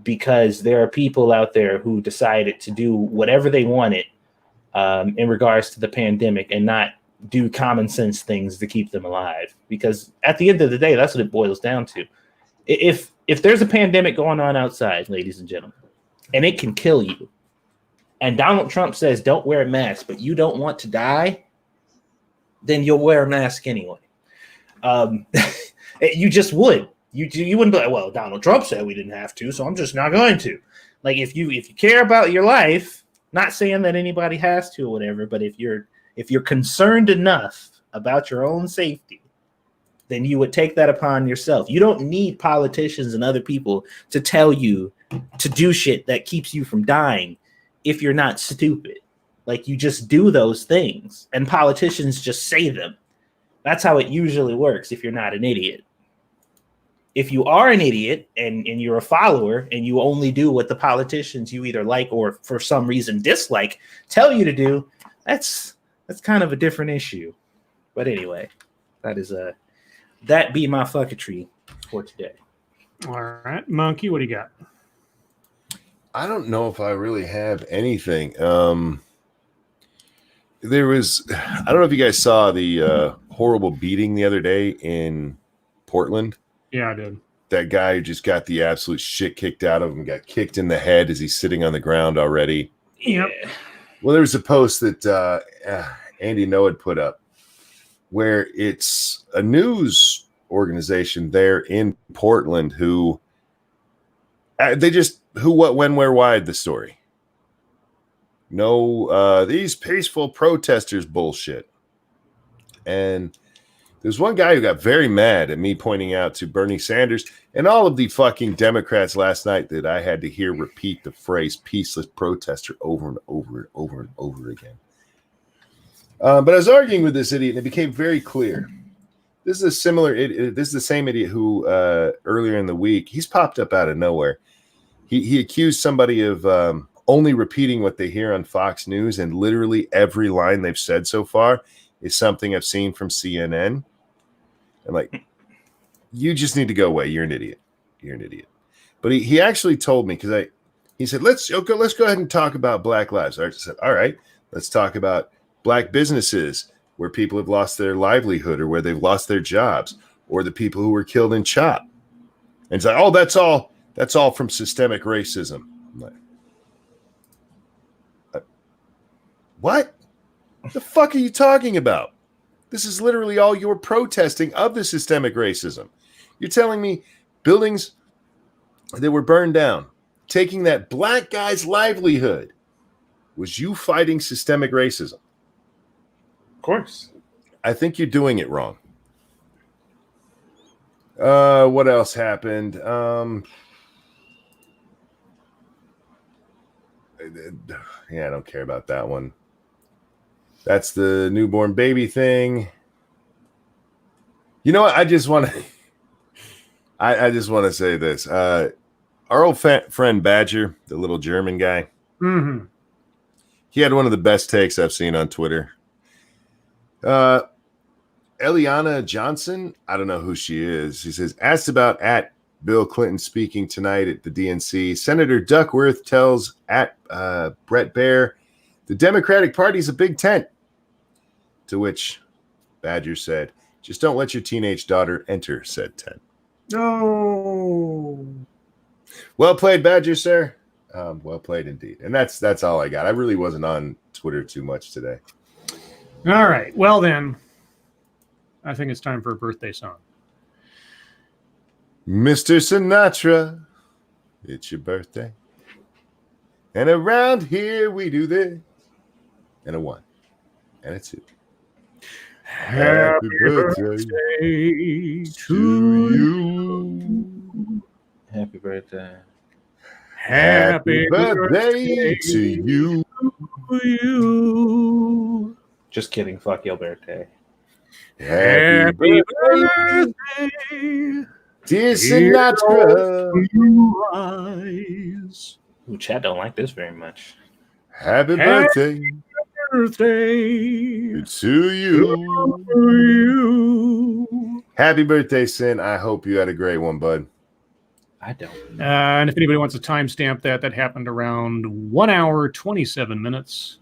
because there are people out there who decided to do whatever they wanted in regards to the pandemic and not do common sense things to keep them alive. Because at the end of the day, that's what it boils down to. If there's a pandemic going on outside, ladies and gentlemen, and it can kill you, and Donald Trump says don't wear a mask, but you don't want to die, then you'll wear a mask anyway. You just would. You wouldn't be like, well, Donald Trump said we didn't have to, so I'm just not going to. Like if you care about your life, not saying that anybody has to or whatever, but if you're concerned enough about your own safety, then you would take that upon yourself. You don't need politicians and other people to tell you to do shit that keeps you from dying if you're not stupid. Like you just do those things and politicians just say them. That's how it usually works if you're not an idiot. If you are an idiot and you're a follower and you only do what the politicians you either like or for some reason dislike tell you to do, that's kind of a different issue. But anyway, that be my fucketry for today. All right, Monkey, what do you got? I don't know if I really have anything. There was, I don't know if you guys saw the horrible beating the other day in Portland. Yeah, I did. That guy who just got the absolute shit kicked out of him, got kicked in the head as he's sitting on the ground already. Yep. Well, there was a post that Andy Noah had put up where it's a news organization there in Portland who they just who, what, when, where, why the story. No, these peaceful protesters bullshit. And there's one guy who got very mad at me pointing out to Bernie Sanders and all of the fucking Democrats last night that I had to hear repeat the phrase peaceless protester over and over and over and over again. But I was arguing with this idiot and it became very clear. This is a similar idiot. This is the same idiot who earlier in the week, he's popped up out of nowhere. He accused somebody of only repeating what they hear on Fox News, and literally every line they've said so far is something I've seen from CNN. I'm like, you just need to go away. You're an idiot. You're an idiot. But he actually told me, because he said, let's go ahead and talk about Black lives. I said, all right, let's talk about Black businesses where people have lost their livelihood or where they've lost their jobs, or the people who were killed in CHOP. And it's like, oh, that's all from systemic racism. I'm like, what? What the fuck are you talking about? This is literally all your protesting of the systemic racism. You're telling me buildings that were burned down, taking that Black guy's livelihood, was you fighting systemic racism? Of course. I think you're doing it wrong. What else happened? Yeah, I don't care about that one. That's the newborn baby thing. You know what? I just want to. I just want to say this. Our old friend Badger, the little German guy. Mm-hmm. He had one of the best takes I've seen on Twitter. Eliana Johnson, I don't know who she is. He says, asked about at Bill Clinton speaking tonight at the DNC. Senator Duckworth tells at Brett Baer, the Democratic Party's a big tent. To which Badger said, just don't let your teenage daughter enter said tent. No. Well played, Badger, sir. Well played indeed. And that's all I got. I really wasn't on Twitter too much today. All right. Well, then, I think it's time for a birthday song. Mr. Sinatra, it's your birthday. And around here we do this. And a 1. And a 2. Happy birthday to you. Happy birthday. Happy birthday to you. you. Just kidding. Fuck your birthday. Happy birthday, dear Sinatra. Ooh, chat don't like this very much. Happy birthday Birthday to you. Happy birthday, Sin. I hope you had a great one, bud. I don't. And if anybody wants to timestamp that happened around 1 hour, 27 minutes.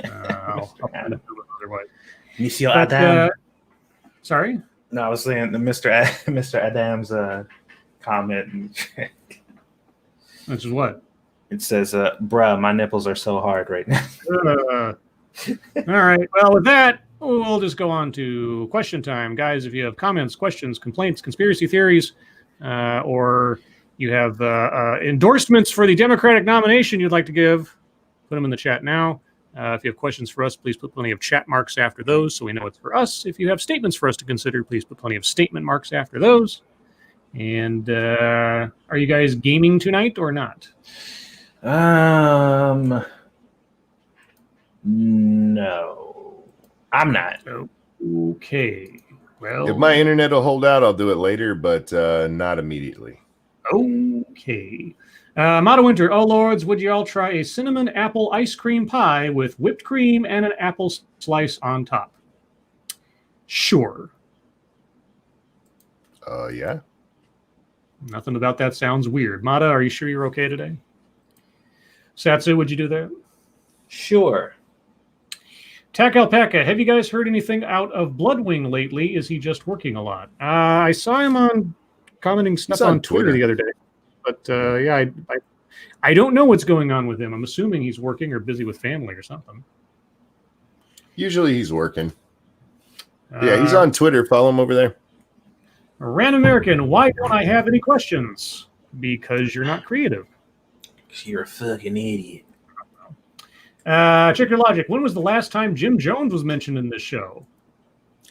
I'll find it otherwise. Monsieur Adam. Sorry? No, I was saying the Mr. Adam's comment. Which is what? It says, bruh, my nipples are so hard right now. All right. Well, with that, we'll just go on to question time. Guys, if you have comments, questions, complaints, conspiracy theories, or you have endorsements for the Democratic nomination you'd like to give, put them in the chat now. If you have questions for us, please put plenty of chat marks after those so we know it's for us. If you have statements for us to consider, please put plenty of statement marks after those. And are you guys gaming tonight or not? No, I'm not. Okay. Well, If my internet will hold out, I'll do it later, but not immediately. Okay. Motto Winter, oh lords, would you all try a cinnamon apple ice cream pie with whipped cream and an apple slice on top? Sure. Yeah. Nothing about that sounds weird. Mata, are you sure you're okay today? Satsu, would you do that? Sure. Tack Alpaca, have you guys heard anything out of Bloodwing lately? Is he just working a lot? I saw him on commenting stuff on Twitter the other day. But yeah, I don't know what's going on with him. I'm assuming he's working or busy with family or something. Usually he's working. Yeah, he's on Twitter. Follow him over there. Ran American, why don't I have any questions? Because you're not creative. Because you're a fucking idiot. Check your logic. When was the last time Jim Jones was mentioned in this show?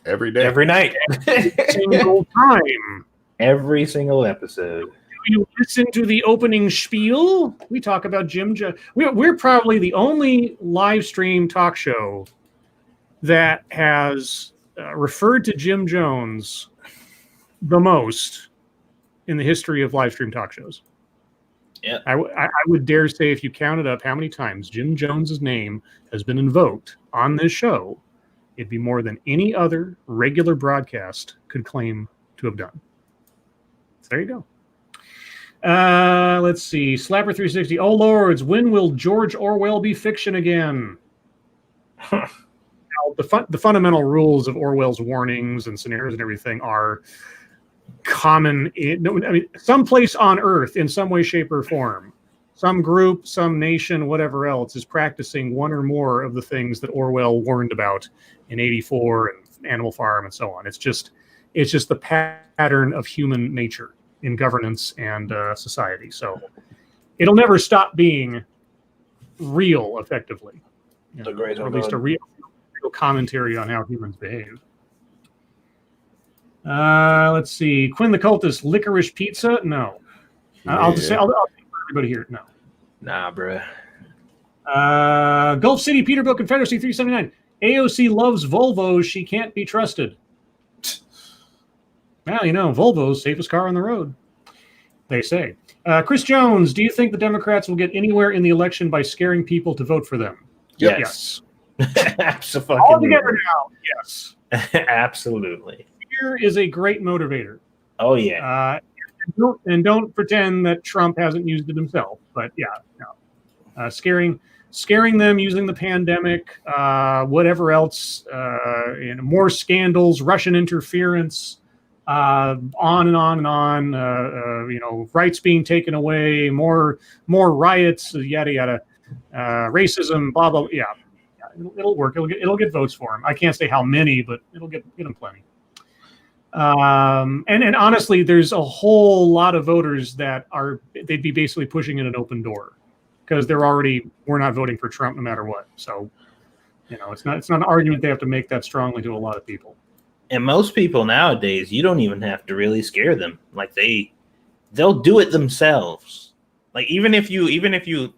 Every day. Every night. Every single time. Every single episode. Do you listen to the opening spiel? We talk about Jim Jones. We're probably the only live stream talk show that has referred to Jim Jones the most in the history of live stream talk shows. Yeah, I would dare say if you counted up how many times Jim Jones's name has been invoked on this show, it'd be more than any other regular broadcast could claim to have done. So there you go. Let's see. Slapper360. Oh, lords, when will George Orwell be fiction again? Now, the fundamental rules of Orwell's warnings and scenarios and everything are common. Someplace on Earth in some way, shape, or form, some group, some nation, whatever else, is practicing one or more of the things that Orwell warned about in '84 and Animal Farm and so on. It's just the pattern of human nature in governance and society. So it'll never stop being real effectively. Or at least a real commentary on how humans behave. Let's see. Quinn the Cultist, licorice pizza? No. I'll just say, I'll think for everybody here. No. Nah, bruh. Gulf City, Peterbilt Confederacy 379. AOC loves Volvos. She can't be trusted. Well, Volvo's safest car on the road, they say. Chris Jones, do you think the Democrats will get anywhere in the election by scaring people to vote for them? Yes. Absolutely. All together now. Yes. Absolutely. Fear is a great motivator. Oh, yeah. And don't pretend that Trump hasn't used it himself. But yeah, no. Scaring them using the pandemic, whatever else, more scandals, Russian interference, on and on and on. Rights being taken away, more riots, yada yada, racism, blah blah. Yeah, it'll work. It'll get votes for him. I can't say how many, but it'll get him plenty. And honestly, there's a whole lot of voters they'd be basically pushing in an open door because we're not voting for Trump no matter what. So, it's not an argument they have to make that strongly to a lot of people. And most people nowadays, you don't even have to really scare them. Like they'll do it themselves. Like even if you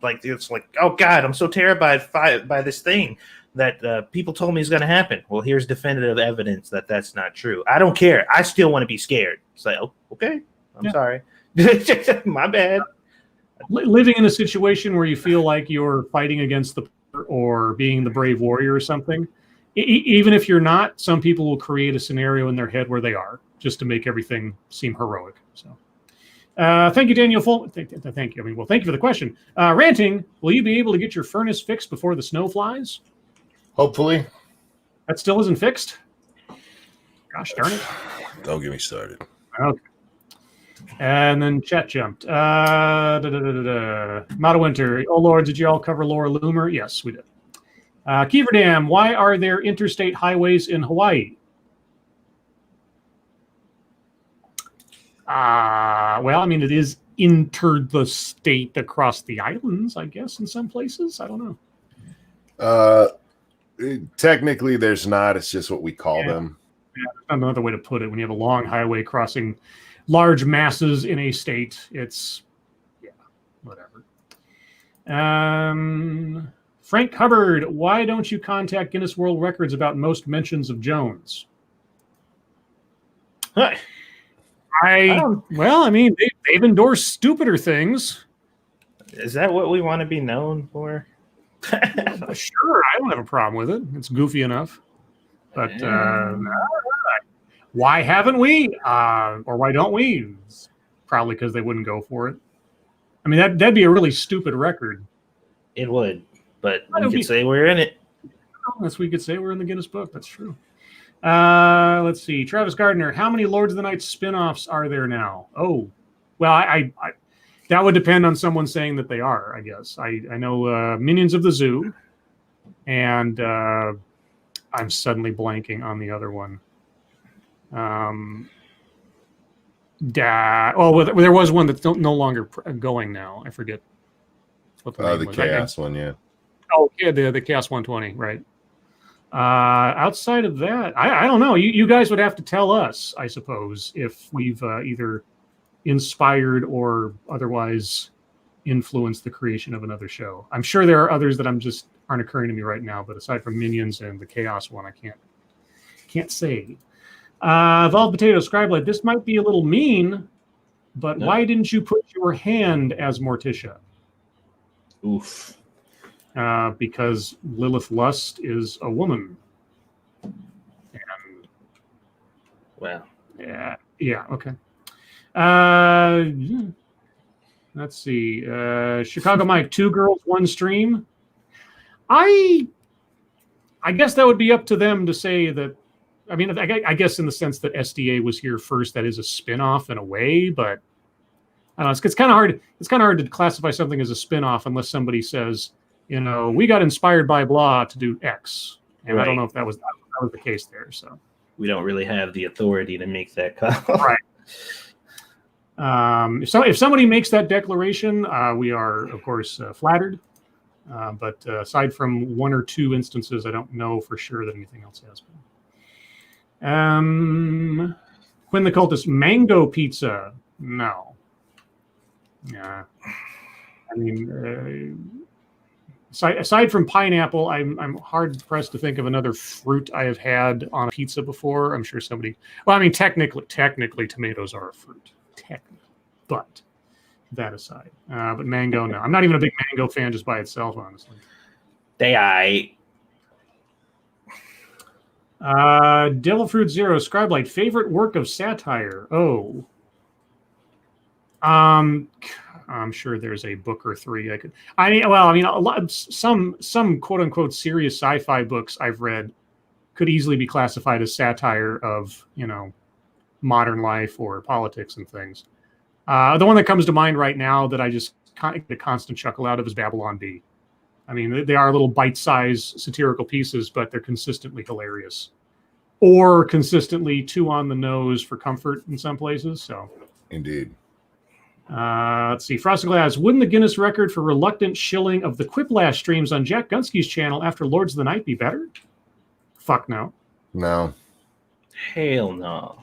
like, it's like, oh God, I'm so terrified by this thing that people told me is going to happen. Well, here's definitive evidence that that's not true. I don't care. I still want to be scared. It's like, oh, okay, I'm sorry. My bad. Living in a situation where you feel like you're fighting against or being the brave warrior or something, even if you're not, some people will create a scenario in their head where they are, just to make everything seem heroic. So, thank you, Daniel. Thank you. Thank you for the question. Ranting, will you be able to get your furnace fixed before the snow flies? Hopefully. That still isn't fixed? Gosh darn it. Don't get me started. Okay. And then chat jumped. Mata Winter. Oh, Lord, did you all cover Laura Loomer? Yes, we did. Kiever Dam, why are there interstate highways in Hawaii? It is entered the state across the islands, I guess, in some places. I don't know. Technically, there's not. It's just what we call them. Yeah, there's not another way to put it. When you have a long highway crossing large masses in a state, it's, whatever. Frank Hubbard, why don't you contact Guinness World Records about most mentions of Jones? Hi. They've endorsed stupider things. Is that what we want to be known for? Sure, I don't have a problem with it. It's goofy enough. But why haven't we? Or why don't we? It's probably because they wouldn't go for it. I mean, that'd be a really stupid record. It would, but we could say we're in it. That's what we could say. We're in the Guinness Book. That's true. Let's see. Travis Gardner, how many Lords of the Night spin-offs are there now? Oh, well, I that would depend on someone saying that they are, I guess. I know Minions of the Zoo, and I'm suddenly blanking on the other one. There was one that's no longer going now. I forget what the name was. Chaos one, yeah. Oh, yeah, the Chaos 120, right. Outside of that, I don't know. You guys would have to tell us, I suppose, if we've either inspired or otherwise influenced the creation of another show. I'm sure there are others that aren't occurring to me right now, but aside from Minions and the Chaos one, I can't say. Evolved Potato Scribe, this might be a little mean, but why didn't you put your hand as Morticia? Oof. Because Lilith Lust is a woman. And, wow. Yeah, okay. Let's see. Chicago Mike, 2 girls, 1 stream. I guess that would be up to them to say that. I mean, I guess in the sense that SDA was here first, that is a spin-off in a way, but I don't know. It's kind of hard. It's kind of hard to classify something as a spin-off unless somebody says, we got inspired by blah to do X, and right. I don't know if that was the case there. So we don't really have the authority to make that call. Right. If somebody makes that declaration, we are of course flattered. But aside from 1 or 2 instances, I don't know for sure that anything else has been. Quinn the Cultist, mango pizza? No. Yeah. I mean, aside from pineapple, I'm hard pressed to think of another fruit I have had on a pizza before. I'm sure somebody. Well, I mean, technically, tomatoes are a fruit. Technically, but that aside, but mango, no. I'm not even a big mango fan just by itself, honestly. Devil Fruit Zero, Scribe, favorite work of satire. Oh, I'm sure there's a book or 3 I could. A lot. Some quote unquote serious sci-fi books I've read could easily be classified as satire of modern life or politics and things. The one that comes to mind right now that I just get a constant chuckle out of is Babylon Bee. I mean, they are little bite-sized satirical pieces, but they're consistently hilarious, or consistently too on the nose for comfort in some places. So, indeed. Let's see. Frosted Glass, wouldn't the Guinness record for reluctant shilling of the Quiplash streams on Jack Gunsky's channel after Lords of the Night be better? Fuck no. No. Hell no.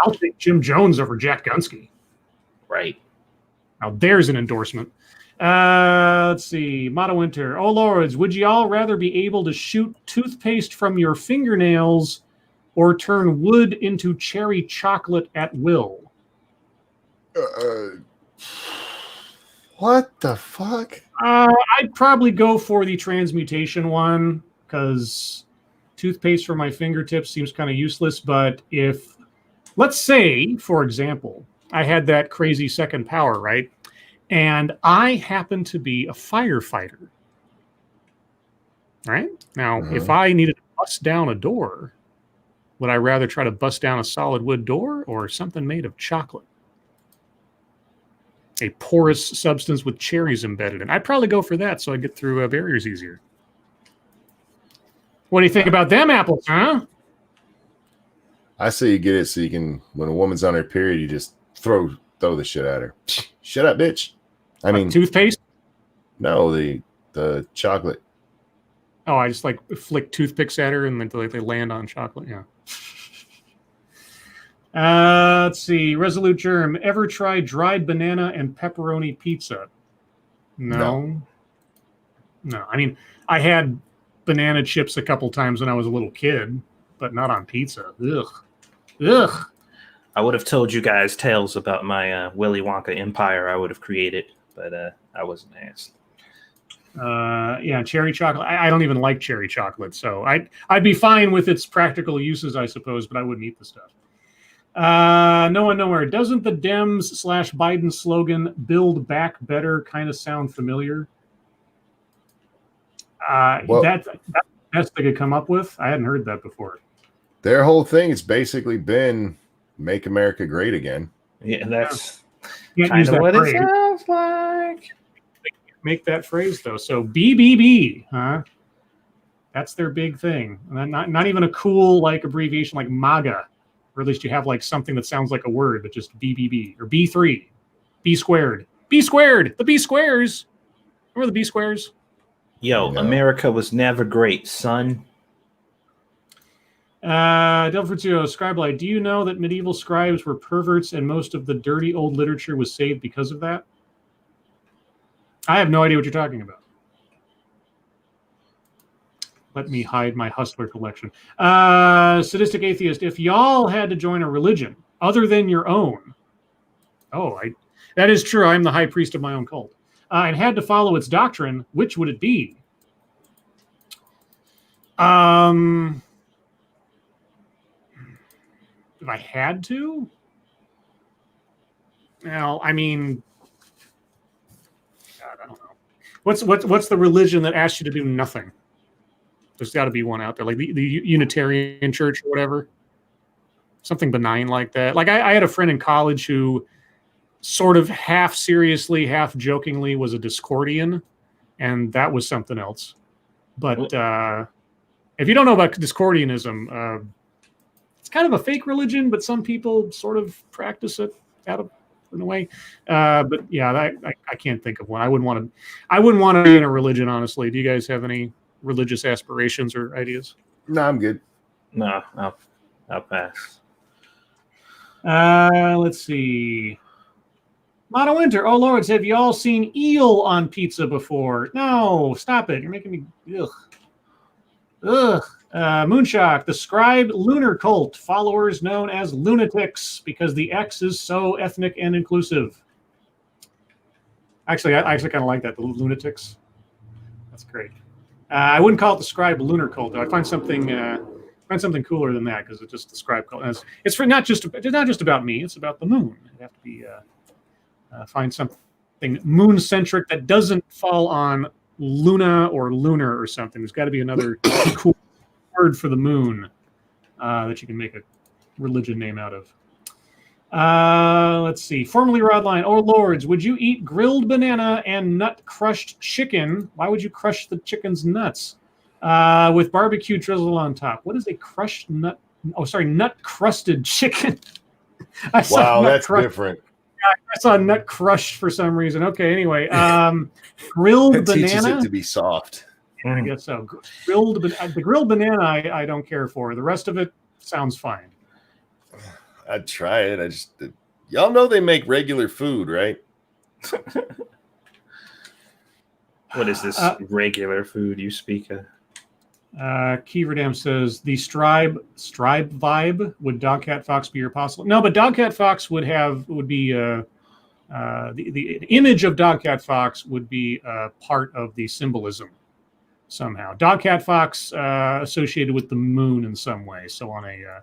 I'll take Jim Jones over Jack Gunsky. Right. Now there's an endorsement. Let's see. Motto Winter. Oh, Lords, would you all rather be able to shoot toothpaste from your fingernails or turn wood into cherry chocolate at will? What the fuck? I'd probably go for the transmutation one because toothpaste from my fingertips seems kind of useless. But if, let's say, for example, I had that crazy second power, right? And I happen to be a firefighter. Right? Now, if I needed to bust down a door, would I rather try to bust down a solid wood door or something made of chocolate? A porous substance with cherries embedded in. I'd probably go for that so I get through barriers easier. What do you think about them apples, huh? I say you get it so you can, when a woman's on her period, you just throw the shit at her. Shut up, bitch. I mean, toothpaste? No, the chocolate. Oh, I just flick toothpicks at her and then they land on chocolate. Yeah. Let's see. Resolute Germ. Ever try dried banana and pepperoni pizza? No. I mean, I had banana chips a couple times when I was a little kid, but not on pizza. Ugh. I would have told you guys tales about my Willy Wonka empire I would have created, but I wasn't asked. Yeah, cherry chocolate. I don't even like cherry chocolate, so I'd be fine with its practical uses, I suppose, but I wouldn't eat the stuff. No one nowhere. Doesn't the Dems/Biden slogan "Build Back Better" kind of sound familiar? That's best they could come up with? I hadn't heard that before. Their whole thing has basically been "Make America Great Again." Yeah, that's Can't kind use of that what phrase. it sounds like. Make that phrase though. So BBB, huh? That's their big thing. And not even a cool like abbreviation like MAGA, or at least you have like something that sounds like a word, but just BBB or B3, B squared, B squared, the B squares. Remember the B squares? Yo, No. America was never great, son. Delfortio, Scribe Light, do you know that medieval scribes were perverts and most of the dirty old literature was saved because of that? I have no idea what you're talking about. Let me hide my Hustler collection. Sadistic Atheist, if y'all had to join a religion other than your own, that is true. I'm the high priest of my own cult, and had to follow its doctrine, which would it be? If I had to? Well, I mean, God, I don't know. What's the religion that asks you to do nothing? There's got to be one out there, like the Unitarian Church or whatever. Something benign like that. Like I had a friend in college who sort of half seriously, half jokingly was a Discordian, and that was something else. But if you don't know about Discordianism, it's kind of a fake religion, but some people sort of practice it in a way. But yeah, I can't think of one. I wouldn't want to be in a religion, honestly. Do you guys have any religious aspirations or ideas? No, I'm good. No, I'll pass. Let's see. Mono Winter. Oh, Lords, have you all seen eel on pizza before? No, stop it. You're making me... Ugh. Ugh. Moonshock, the Scribe lunar cult, followers known as lunatics because the X is so ethnic and inclusive. Actually, I kind of like that, the lunatics. That's great. I wouldn't call it the Scribe lunar cult, though. I find something cooler than that because it's just the Scribe cult. It's not just about me. It's about the moon. You have to be find something moon-centric that doesn't fall on Luna or lunar or something. There's got to be another cool word for the moon that you can make a religion name out of. Let's see. Formerly Rodline. Oh, Lords, would you eat grilled banana and nut crushed chicken? Why would you crush the chicken's nuts? With barbecue drizzle on top. What is a crushed nut? Oh, sorry, nut crusted chicken. Wow, that's different. I saw nut crushed for some reason. Okay, anyway. Grilled It teaches banana. it to be soft. I guess so. The grilled banana I don't care for. The rest of it sounds fine. I'd try it. Y'all know they make regular food, right? What is this regular food you speak of? Keeverdam says the Scribe vibe. Would Dogcat Fox be your possible? No, but Dogcat Fox would be the image of Dogcat Fox would be part of the symbolism somehow. Dogcat Fox associated with the moon in some way, so on a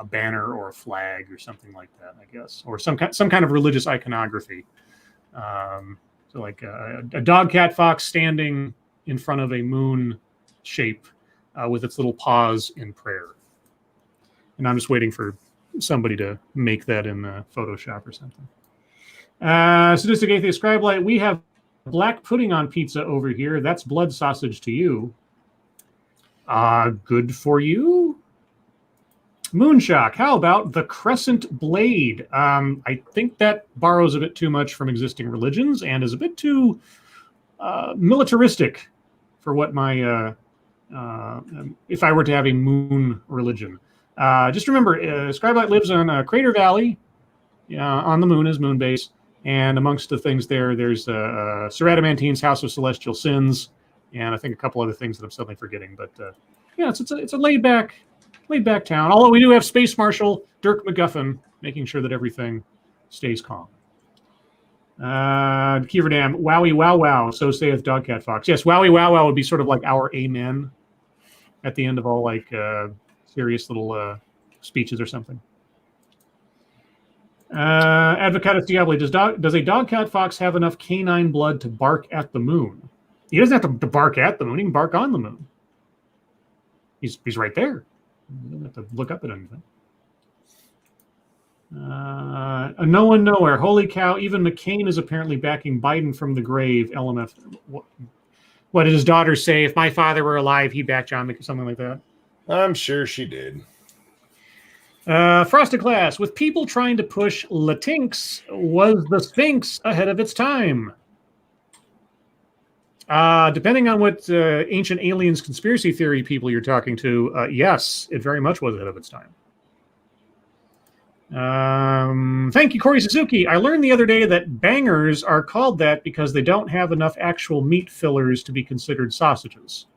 banner or a flag or something like that, I guess, or some kind of religious iconography. So like a Dogcat Fox standing in front of a moon shape with its little paws in prayer. And I'm just waiting for somebody to make that in Photoshop or something. Sadistic Atheist Scribe Light, we have black pudding on pizza over here. That's blood sausage to you. Good for you. Moonshock, how about the crescent blade? I think that borrows a bit too much from existing religions and is a bit too militaristic for what my if I were to have a moon religion. Just remember, Scribelight lives on Crater Valley, on the moon, is moon base, and amongst the things there's Sir Adamantine's House of Celestial Sins, and I think a couple other things that I'm suddenly forgetting. But it's a laid back town. Although we do have Space Marshal Dirk McGuffin making sure that everything stays calm. Keeverdam, wowie wow wow, so saith Dogcat Fox. Yes, wowie wow wow would be sort of like our amen at the end of all like serious little speeches or something. Advocatus Diablo, does a Dogcat Fox have enough canine blood to bark at the moon? He doesn't have to bark at the moon, he can bark on the moon. He's right there. You don't have to look up at anything. A no one nowhere. Holy cow! Even McCain is apparently backing Biden from the grave. LMF. What did his daughter say? If my father were alive, he'd back John McCain, something like that. I'm sure she did. Frosted Class. With people trying to push Latinx, was the Sphinx ahead of its time? Depending on what ancient aliens conspiracy theory people you're talking to, yes, it very much was ahead of its time. Thank you, Corey Suzuki. I learned the other day that bangers are called that because they don't have enough actual meat fillers to be considered sausages.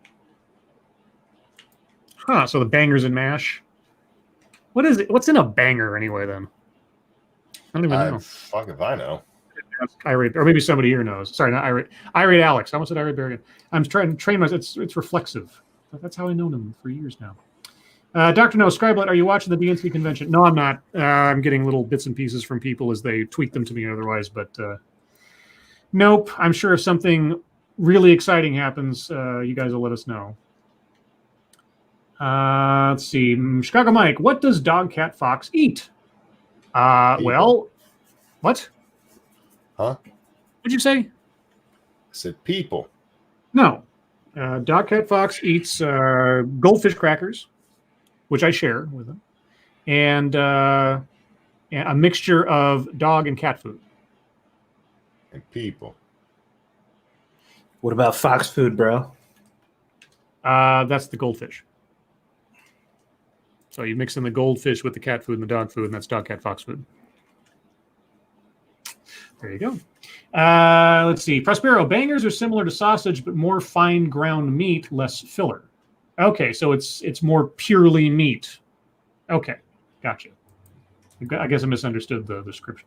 Huh, so the bangers and mash. What is it? What's in a banger anyway, then? I don't even know. Fuck if I know. Irate, or maybe somebody here knows. Sorry, not Irate. Irate Alex. I almost said Irate Berrigan. I'm trying to train myself. It's reflexive. That's how I've known him for years now. Dr. No, Scribe, are you watching the DNC convention? No, I'm not. I'm getting little bits and pieces from people as they tweet them to me otherwise, but nope. I'm sure if something really exciting happens, you guys will let us know. Let's see. Chicago Mike, what does dog, cat, fox eat? Well, what? Huh? What'd you say? I said people. No. Dog, cat, fox eats goldfish crackers, which I share with them, and a mixture of dog and cat food. And people. What about fox food, bro? That's the goldfish. So you mix in the goldfish with the cat food and the dog food, and that's dog, cat, fox food. There you go. Let's see. Prospero, bangers are similar to sausage, but more fine ground meat, less filler. Okay, so it's more purely meat. Okay, gotcha. I guess I misunderstood the description.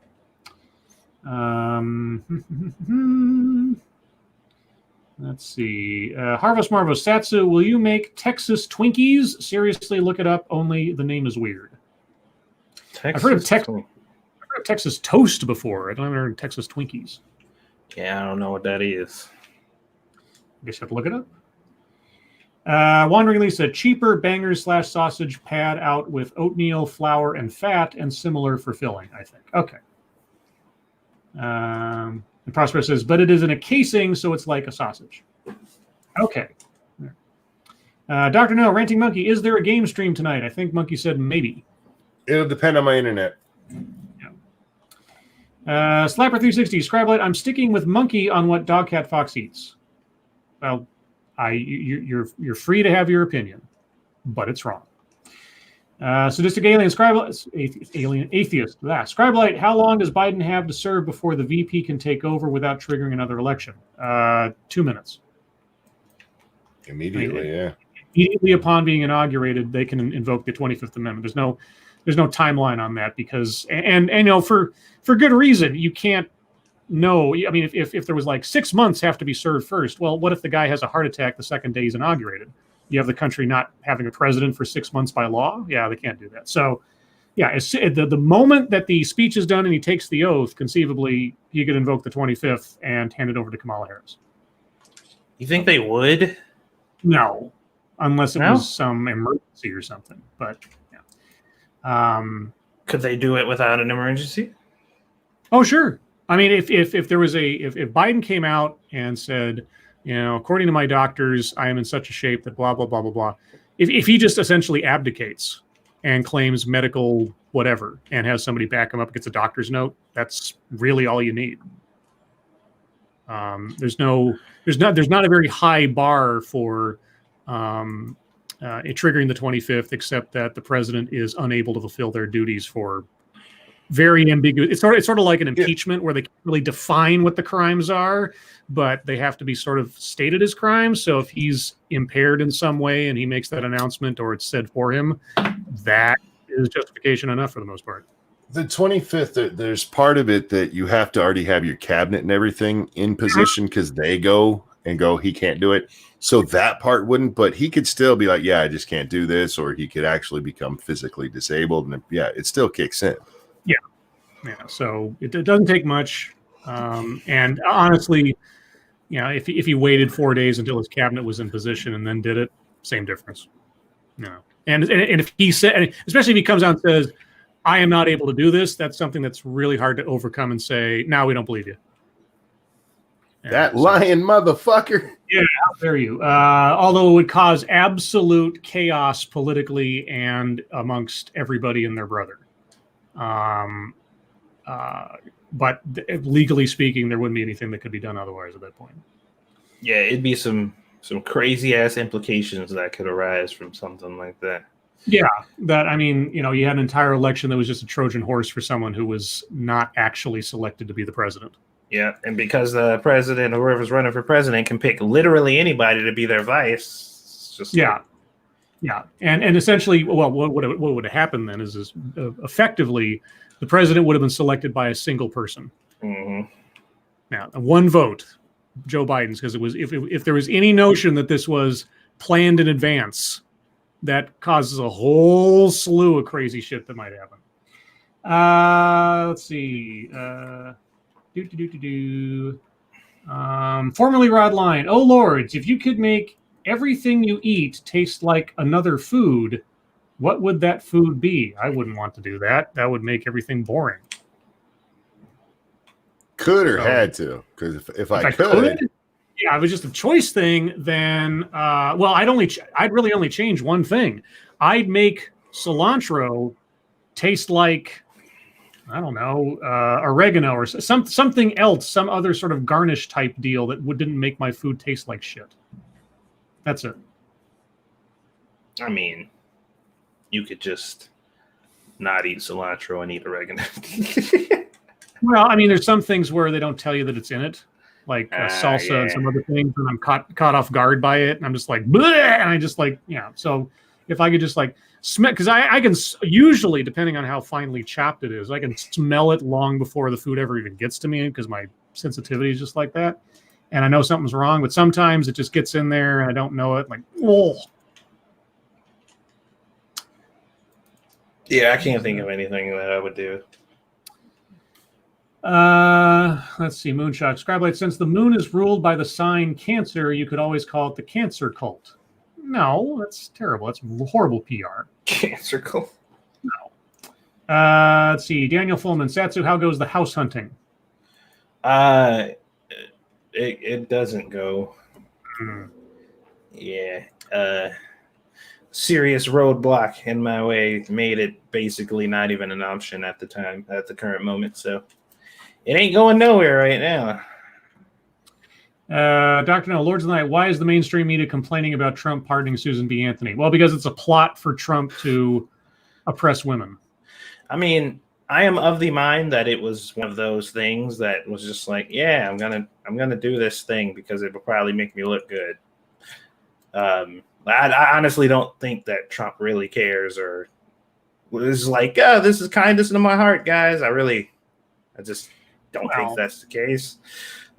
Let's see. Harvest Marvo, Satsu, will you make Texas Twinkies? Seriously, look it up. Only the name is weird. I've heard of Texas Toast before. I don't ever heard of Texas Twinkies. Yeah, I don't know what that is. I guess you have to look it up. Wandering Lisa, cheaper bangers / sausage pad out with oatmeal, flour, and fat, and similar for filling, I think. Okay. And Prosper says, but it is in a casing, so it's like a sausage. Okay. Dr. No, Ranting Monkey, is there a game stream tonight? I think Monkey said maybe. It'll depend on my internet. Slapper360, Scribelight, I'm sticking with Monkey on what dog, cat, fox eats. Well, you're free to have your opinion, but it's wrong. Sadistic Alien, Atheist. Scribelight, how long does Biden have to serve before the VP can take over without triggering another election? 2 minutes. Immediately, yeah. Immediately upon being inaugurated, they can invoke the 25th Amendment. There's no timeline on that because, and you know, for good reason, you can't know. I mean, if there was like 6 months have to be served first, well, what if the guy has a heart attack the second day he's inaugurated? You have the country not having a president for 6 months by law? Yeah, they can't do that. So, yeah, the moment that the speech is done and he takes the oath, conceivably, he could invoke the 25th and hand it over to Kamala Harris. You think they would? No, unless it was some emergency or something. But, yeah. Could they do it without an emergency? Oh, sure. I mean, if there was if Biden came out and said, you know, according to my doctors, I am in such a shape that blah, blah, blah, blah, blah. If he just essentially abdicates and claims medical whatever and has somebody back him up, gets a doctor's note, that's really all you need. There's not a very high bar for triggering the 25th, except that the president is unable to fulfill their duties for very ambiguous. It's sort of like an impeachment where they can't really define what the crimes are, but they have to be sort of stated as crimes. So if he's impaired in some way and he makes that announcement or it's said for him, that is justification enough for the most part. The 25th, there's part of it that you have to already have your cabinet and everything in position because they go, he can't do it. So that part wouldn't, but he could still be like, yeah, I just can't do this, or he could actually become physically disabled. And yeah, it still kicks in. Yeah, so it doesn't take much. And honestly, you know, if he waited 4 days until his cabinet was in position and then did it, same difference. No. And if he said, and especially if he comes out and says, I am not able to do this, that's something that's really hard to overcome and say, no, we don't believe you. That lying motherfucker. Yeah, how dare you? Although it would cause absolute chaos politically and amongst everybody and their brother. But legally speaking, there wouldn't be anything that could be done otherwise at that point. Yeah, it'd be some crazy ass implications that could arise from something like that. Yeah, that, I mean, you had an entire election that was just a Trojan horse for someone who was not actually selected to be the president. Yeah, and because the president or whoever's running for president can pick literally anybody to be their vice, it's just yeah. And essentially, well, what would have happened then is effectively the president would have been selected by a single person. Mm-hmm. Now, one vote, Joe Biden's, because it was if there was any notion that this was planned in advance, that causes a whole slew of crazy shit that might happen. Let's see. Formerly Rod Line. Oh, Lords, if you could make everything you eat taste like another food, what would that food be? I wouldn't want to do that. That would make everything boring. Could or had to, because if I could, yeah, if it was just a choice thing, then well, I'd really only change one thing. I'd make cilantro taste like, I don't know, oregano or something else, some other sort of garnish type deal that didn't make my food taste like shit. That's it. I mean, you could just not eat cilantro and eat oregano. Well, I mean, there's some things where they don't tell you that it's in it, like salsa and some other things, and I'm caught off guard by it, and I'm just like, bleh! And I just like, yeah. So if I could just like smell, because I can usually, depending on how finely chopped it is, I can smell it long before the food ever even gets to me because my sensitivity is just like that, and I know something's wrong. But sometimes it just gets in there and I don't know it. Like, oh. Yeah, I can't think of anything that I would do. Let's see. Moonshot. Scribe, since the moon is ruled by the sign Cancer, you could always call it the Cancer cult. No, that's terrible. That's horrible PR. Cancer cult. No. Let's see. Daniel Fullman. Satsu, how goes the house hunting? It doesn't go. Yeah. Serious roadblock in my way made it basically not even an option at the current moment. So it ain't going nowhere right now. Dr. No, Lords of the Night, why is the mainstream media complaining about Trump pardoning Susan B. Anthony? Well, because it's a plot for Trump to oppress women. I mean, I am of the mind that it was one of those things that was just like, yeah, I'm gonna do this thing because it will probably make me look good. I honestly don't think that Trump really cares or was like, oh, this is kindness in my heart, guys. I just don't think that's the case.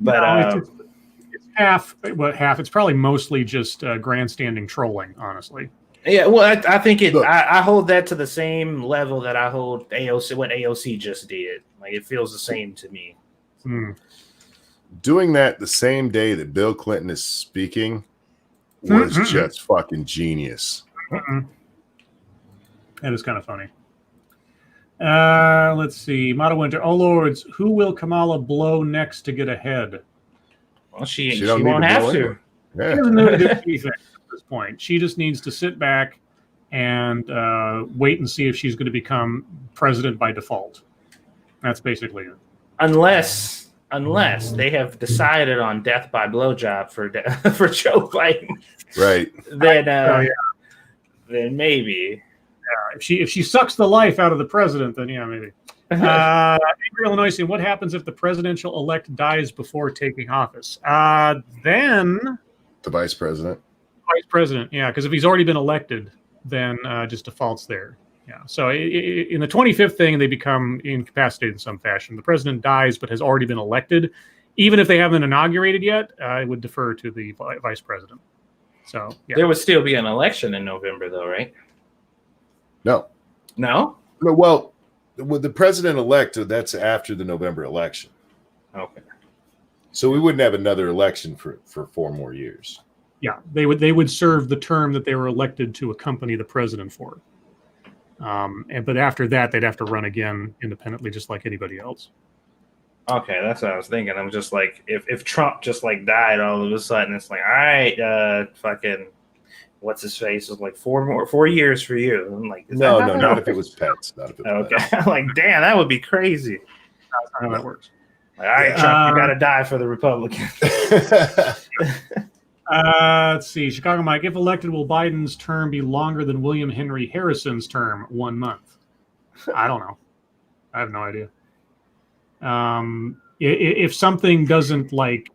But no, it's half. It's probably mostly just grandstanding trolling, honestly. Yeah, well, I think it. I hold that to the same level that I hold AOC. What AOC just did, like it feels the same to me. Doing that the same day that Bill Clinton is speaking was just fucking genius. That is kind of funny. Let's see. Mata Winter. Oh, Lords, who will Kamala blow next to get ahead? Well, she won't have to. Yeah. She doesn't need to do anything at this point. She just needs to sit back and wait and see if she's going to become president by default. That's basically it. Unless they have decided on death by blowjob for Joe Biden, right? Then maybe. Yeah, if she sucks the life out of the president, then yeah, maybe. Illinois, what happens if the presidential elect dies before taking office? Then the vice president. Vice president, yeah, because if he's already been elected, then just defaults there. Yeah. So in the 25th thing, they become incapacitated in some fashion. The president dies, but has already been elected. Even if they haven't inaugurated yet, it would defer to the vice president. So yeah. There would still be an election in November, though, right? No. Well, with the president-elect, that's after the November election. Okay. So we wouldn't have another election for 4 more years. Yeah, they would serve the term that they were elected to accompany the president for. But after that, they'd have to run again independently, just like anybody else. Okay, that's what I was thinking. I'm just like, if Trump just like died all of a sudden, it's like, all right, fucking, what's his face? It's like 4 years for you. I'm like, no, not if it was Pence. Not if it was okay. Pence. Like, damn, that would be crazy. That's not how that works. Like, all right, Trump, you got to die for the Republicans. Let's see. Chicago Mike, if elected, will Biden's term be longer than William Henry Harrison's term, 1 month? I don't know. I have no idea. If something doesn't like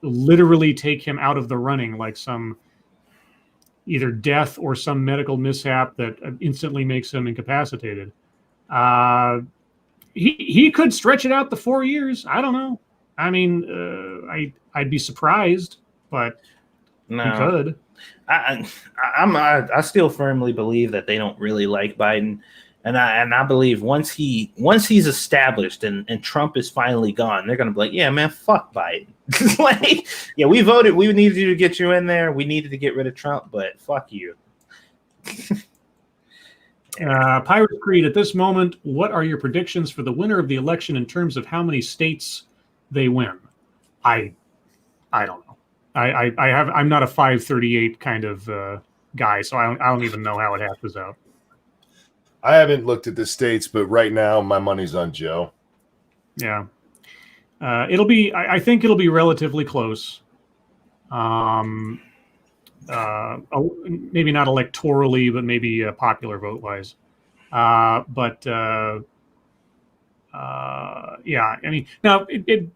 literally take him out of the running, like some either death or some medical mishap that instantly makes him incapacitated, he could stretch it out to 4 years. I don't know. I mean, I'd be surprised, but he could. I still firmly believe that they don't really like Biden. And I believe once he's established and Trump is finally gone, they're gonna be like, yeah, man, fuck Biden. Like, yeah, we voted, we needed you to get you in there, we needed to get rid of Trump, but fuck you. Pirate Creed, at this moment, what are your predictions for the winner of the election in terms of how many states they win? I don't know. I'm not a 538 kind of guy, so I don't even know how it happens out. I haven't looked at the states, but right now my money's on Joe. Yeah. I think it'll be relatively close. Maybe not electorally, but maybe popular vote wise. Yeah, I mean, now,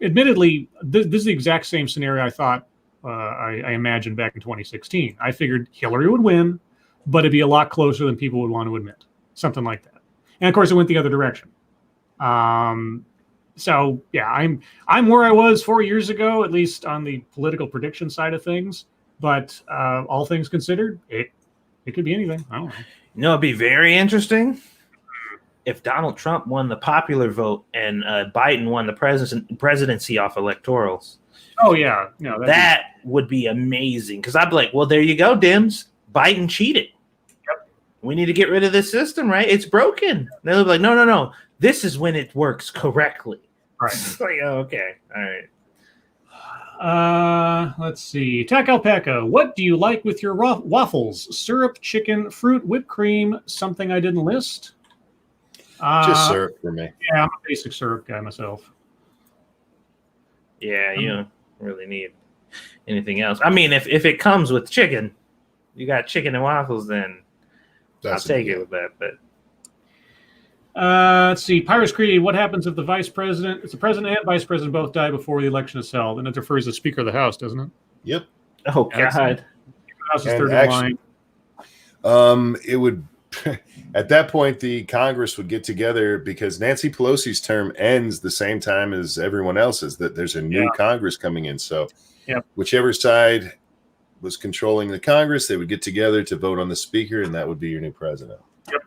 admittedly, this is the exact same scenario I thought I imagined back in 2016. I figured Hillary would win, but it'd be a lot closer than people would want to admit. Something like that. And of course, it went the other direction. So yeah, I'm where I was 4 years ago, at least on the political prediction side of things. But all things considered, it could be anything. I don't know. You know, it'd be very interesting if Donald Trump won the popular vote and Biden won the presidency off electorals. Oh yeah, no, that would be amazing. Because I'd be like, well, there you go, Dims. Biden cheated. We need to get rid of this system, right? It's broken. They'll be like, no. This is when it works correctly. Right. It's like, oh, okay. All right. Let's see. Tack Alpaca, what do you like with your waffles? Syrup, chicken, fruit, whipped cream, something I didn't list? Just syrup for me. Yeah, I'm a basic syrup guy myself. Yeah, you don't really need anything else. I mean, if it comes with chicken, you got chicken and waffles, then I'll take it with that. But let's see. Pyrus Creed, what happens if the president and vice president both die before the election is held? And it refers to Speaker of the House, doesn't it? Yep. Oh, God. The House is third in line. It would, at that point, the Congress would get together because Nancy Pelosi's term ends the same time as everyone else's, that there's a new Congress coming in. So whichever side was controlling the Congress, they would get together to vote on the speaker, and that would be your new president. Yep.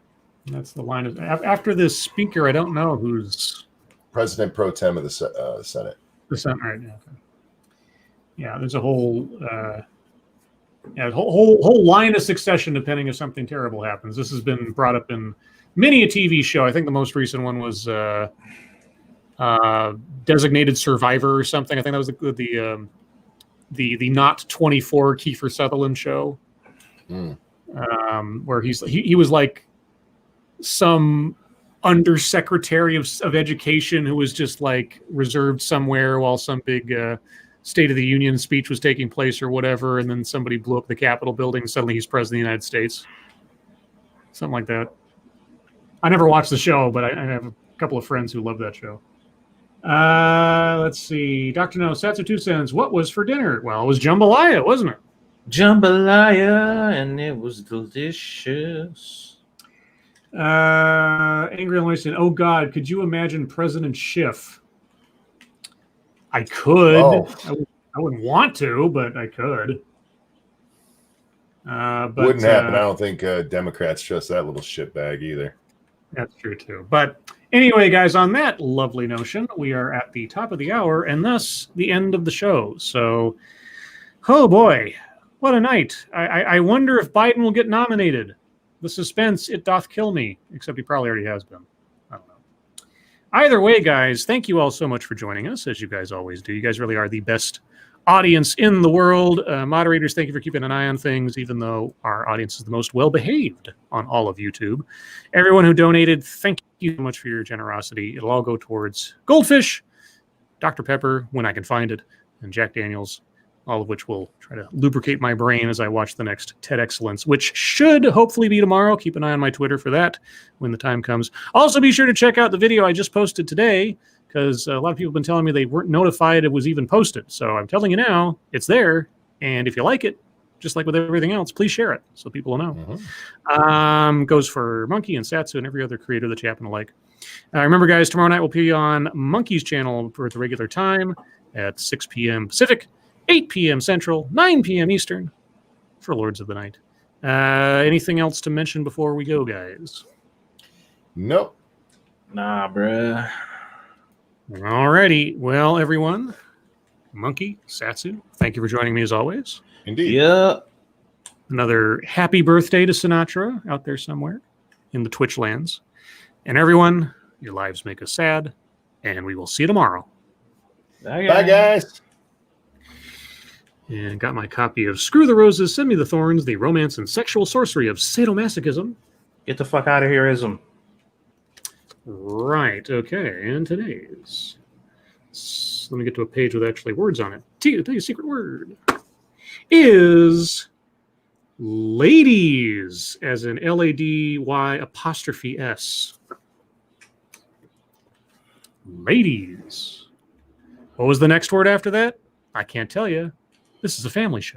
That's the line. After this speaker, I don't know who's president pro tem of the Senate. The Senate, right? Yeah. Okay. Yeah, there's a whole whole line of succession depending if something terrible happens. This has been brought up in many a TV show. I think the most recent one was Designated Survivor or something. I think that was the Not 24 Kiefer Sutherland show, where he was like some undersecretary of education who was just like reserved somewhere while some big State of the Union speech was taking place or whatever, and then somebody blew up the Capitol building and suddenly he's president of the United States. Something like that. I never watched the show, but I have a couple of friends who love that show. Let's see. Dr. No, Satsu 2 cents. What was for dinner? Well, it was jambalaya, wasn't it? Jambalaya, and it was delicious. Angry Illinois, oh God, could you imagine President Schiff? I could. Oh. I wouldn't want to, but I could. But wouldn't happen. I don't think Democrats trust that little shitbag either. That's true too. But anyway, guys, on that lovely notion, we are at the top of the hour and thus the end of the show. So, oh boy, What a night. I wonder if Biden will get nominated. The suspense, it doth kill me. Except he probably already has been. I don't know. Either way, guys, thank you all so much for joining us, as you guys always do. You guys really are the best audience in the world. Moderators, thank you for keeping an eye on things, even though our audience is the most well-behaved on all of YouTube. Everyone who donated, thank you so much for your generosity. It'll all go towards Goldfish, Dr. Pepper, when I can find it, and Jack Daniels, all of which will try to lubricate my brain as I watch the next TED Excellence, which should hopefully be tomorrow. Keep an eye on my Twitter for that when the time comes. Also, be sure to check out the video I just posted today, because a lot of people have been telling me they weren't notified it was even posted. So I'm telling you now, it's there. And if you like it, just like with everything else, please share it so people will know. Mm-hmm. Goes for Monkey and Satsu and every other creator that you happen to like. Remember, guys, tomorrow night we'll be on Monkey's channel for the regular time at 6 p.m. Pacific, 8 p.m. Central, 9 p.m. Eastern for Lords of the Night. Anything else to mention before we go, guys? Nope. Nah, bruh. Alrighty. Well, everyone, Monkey, Satsu, thank you for joining me as always. Indeed. Yeah. Another happy birthday to Sinatra out there somewhere in the Twitch lands. And everyone, your lives make us sad, and we will see you tomorrow. Bye, guys. And got my copy of Screw the Roses, Send Me the Thorns, The Romance and Sexual Sorcery of Sadomasochism. Get the fuck out of here, Ism. Right, okay, and today's. Let me get to a page with actually words on it. Tell you a secret word. Is ladies, as in LADY''S. Ladies. What was the next word after that? I can't tell you. This is a family show.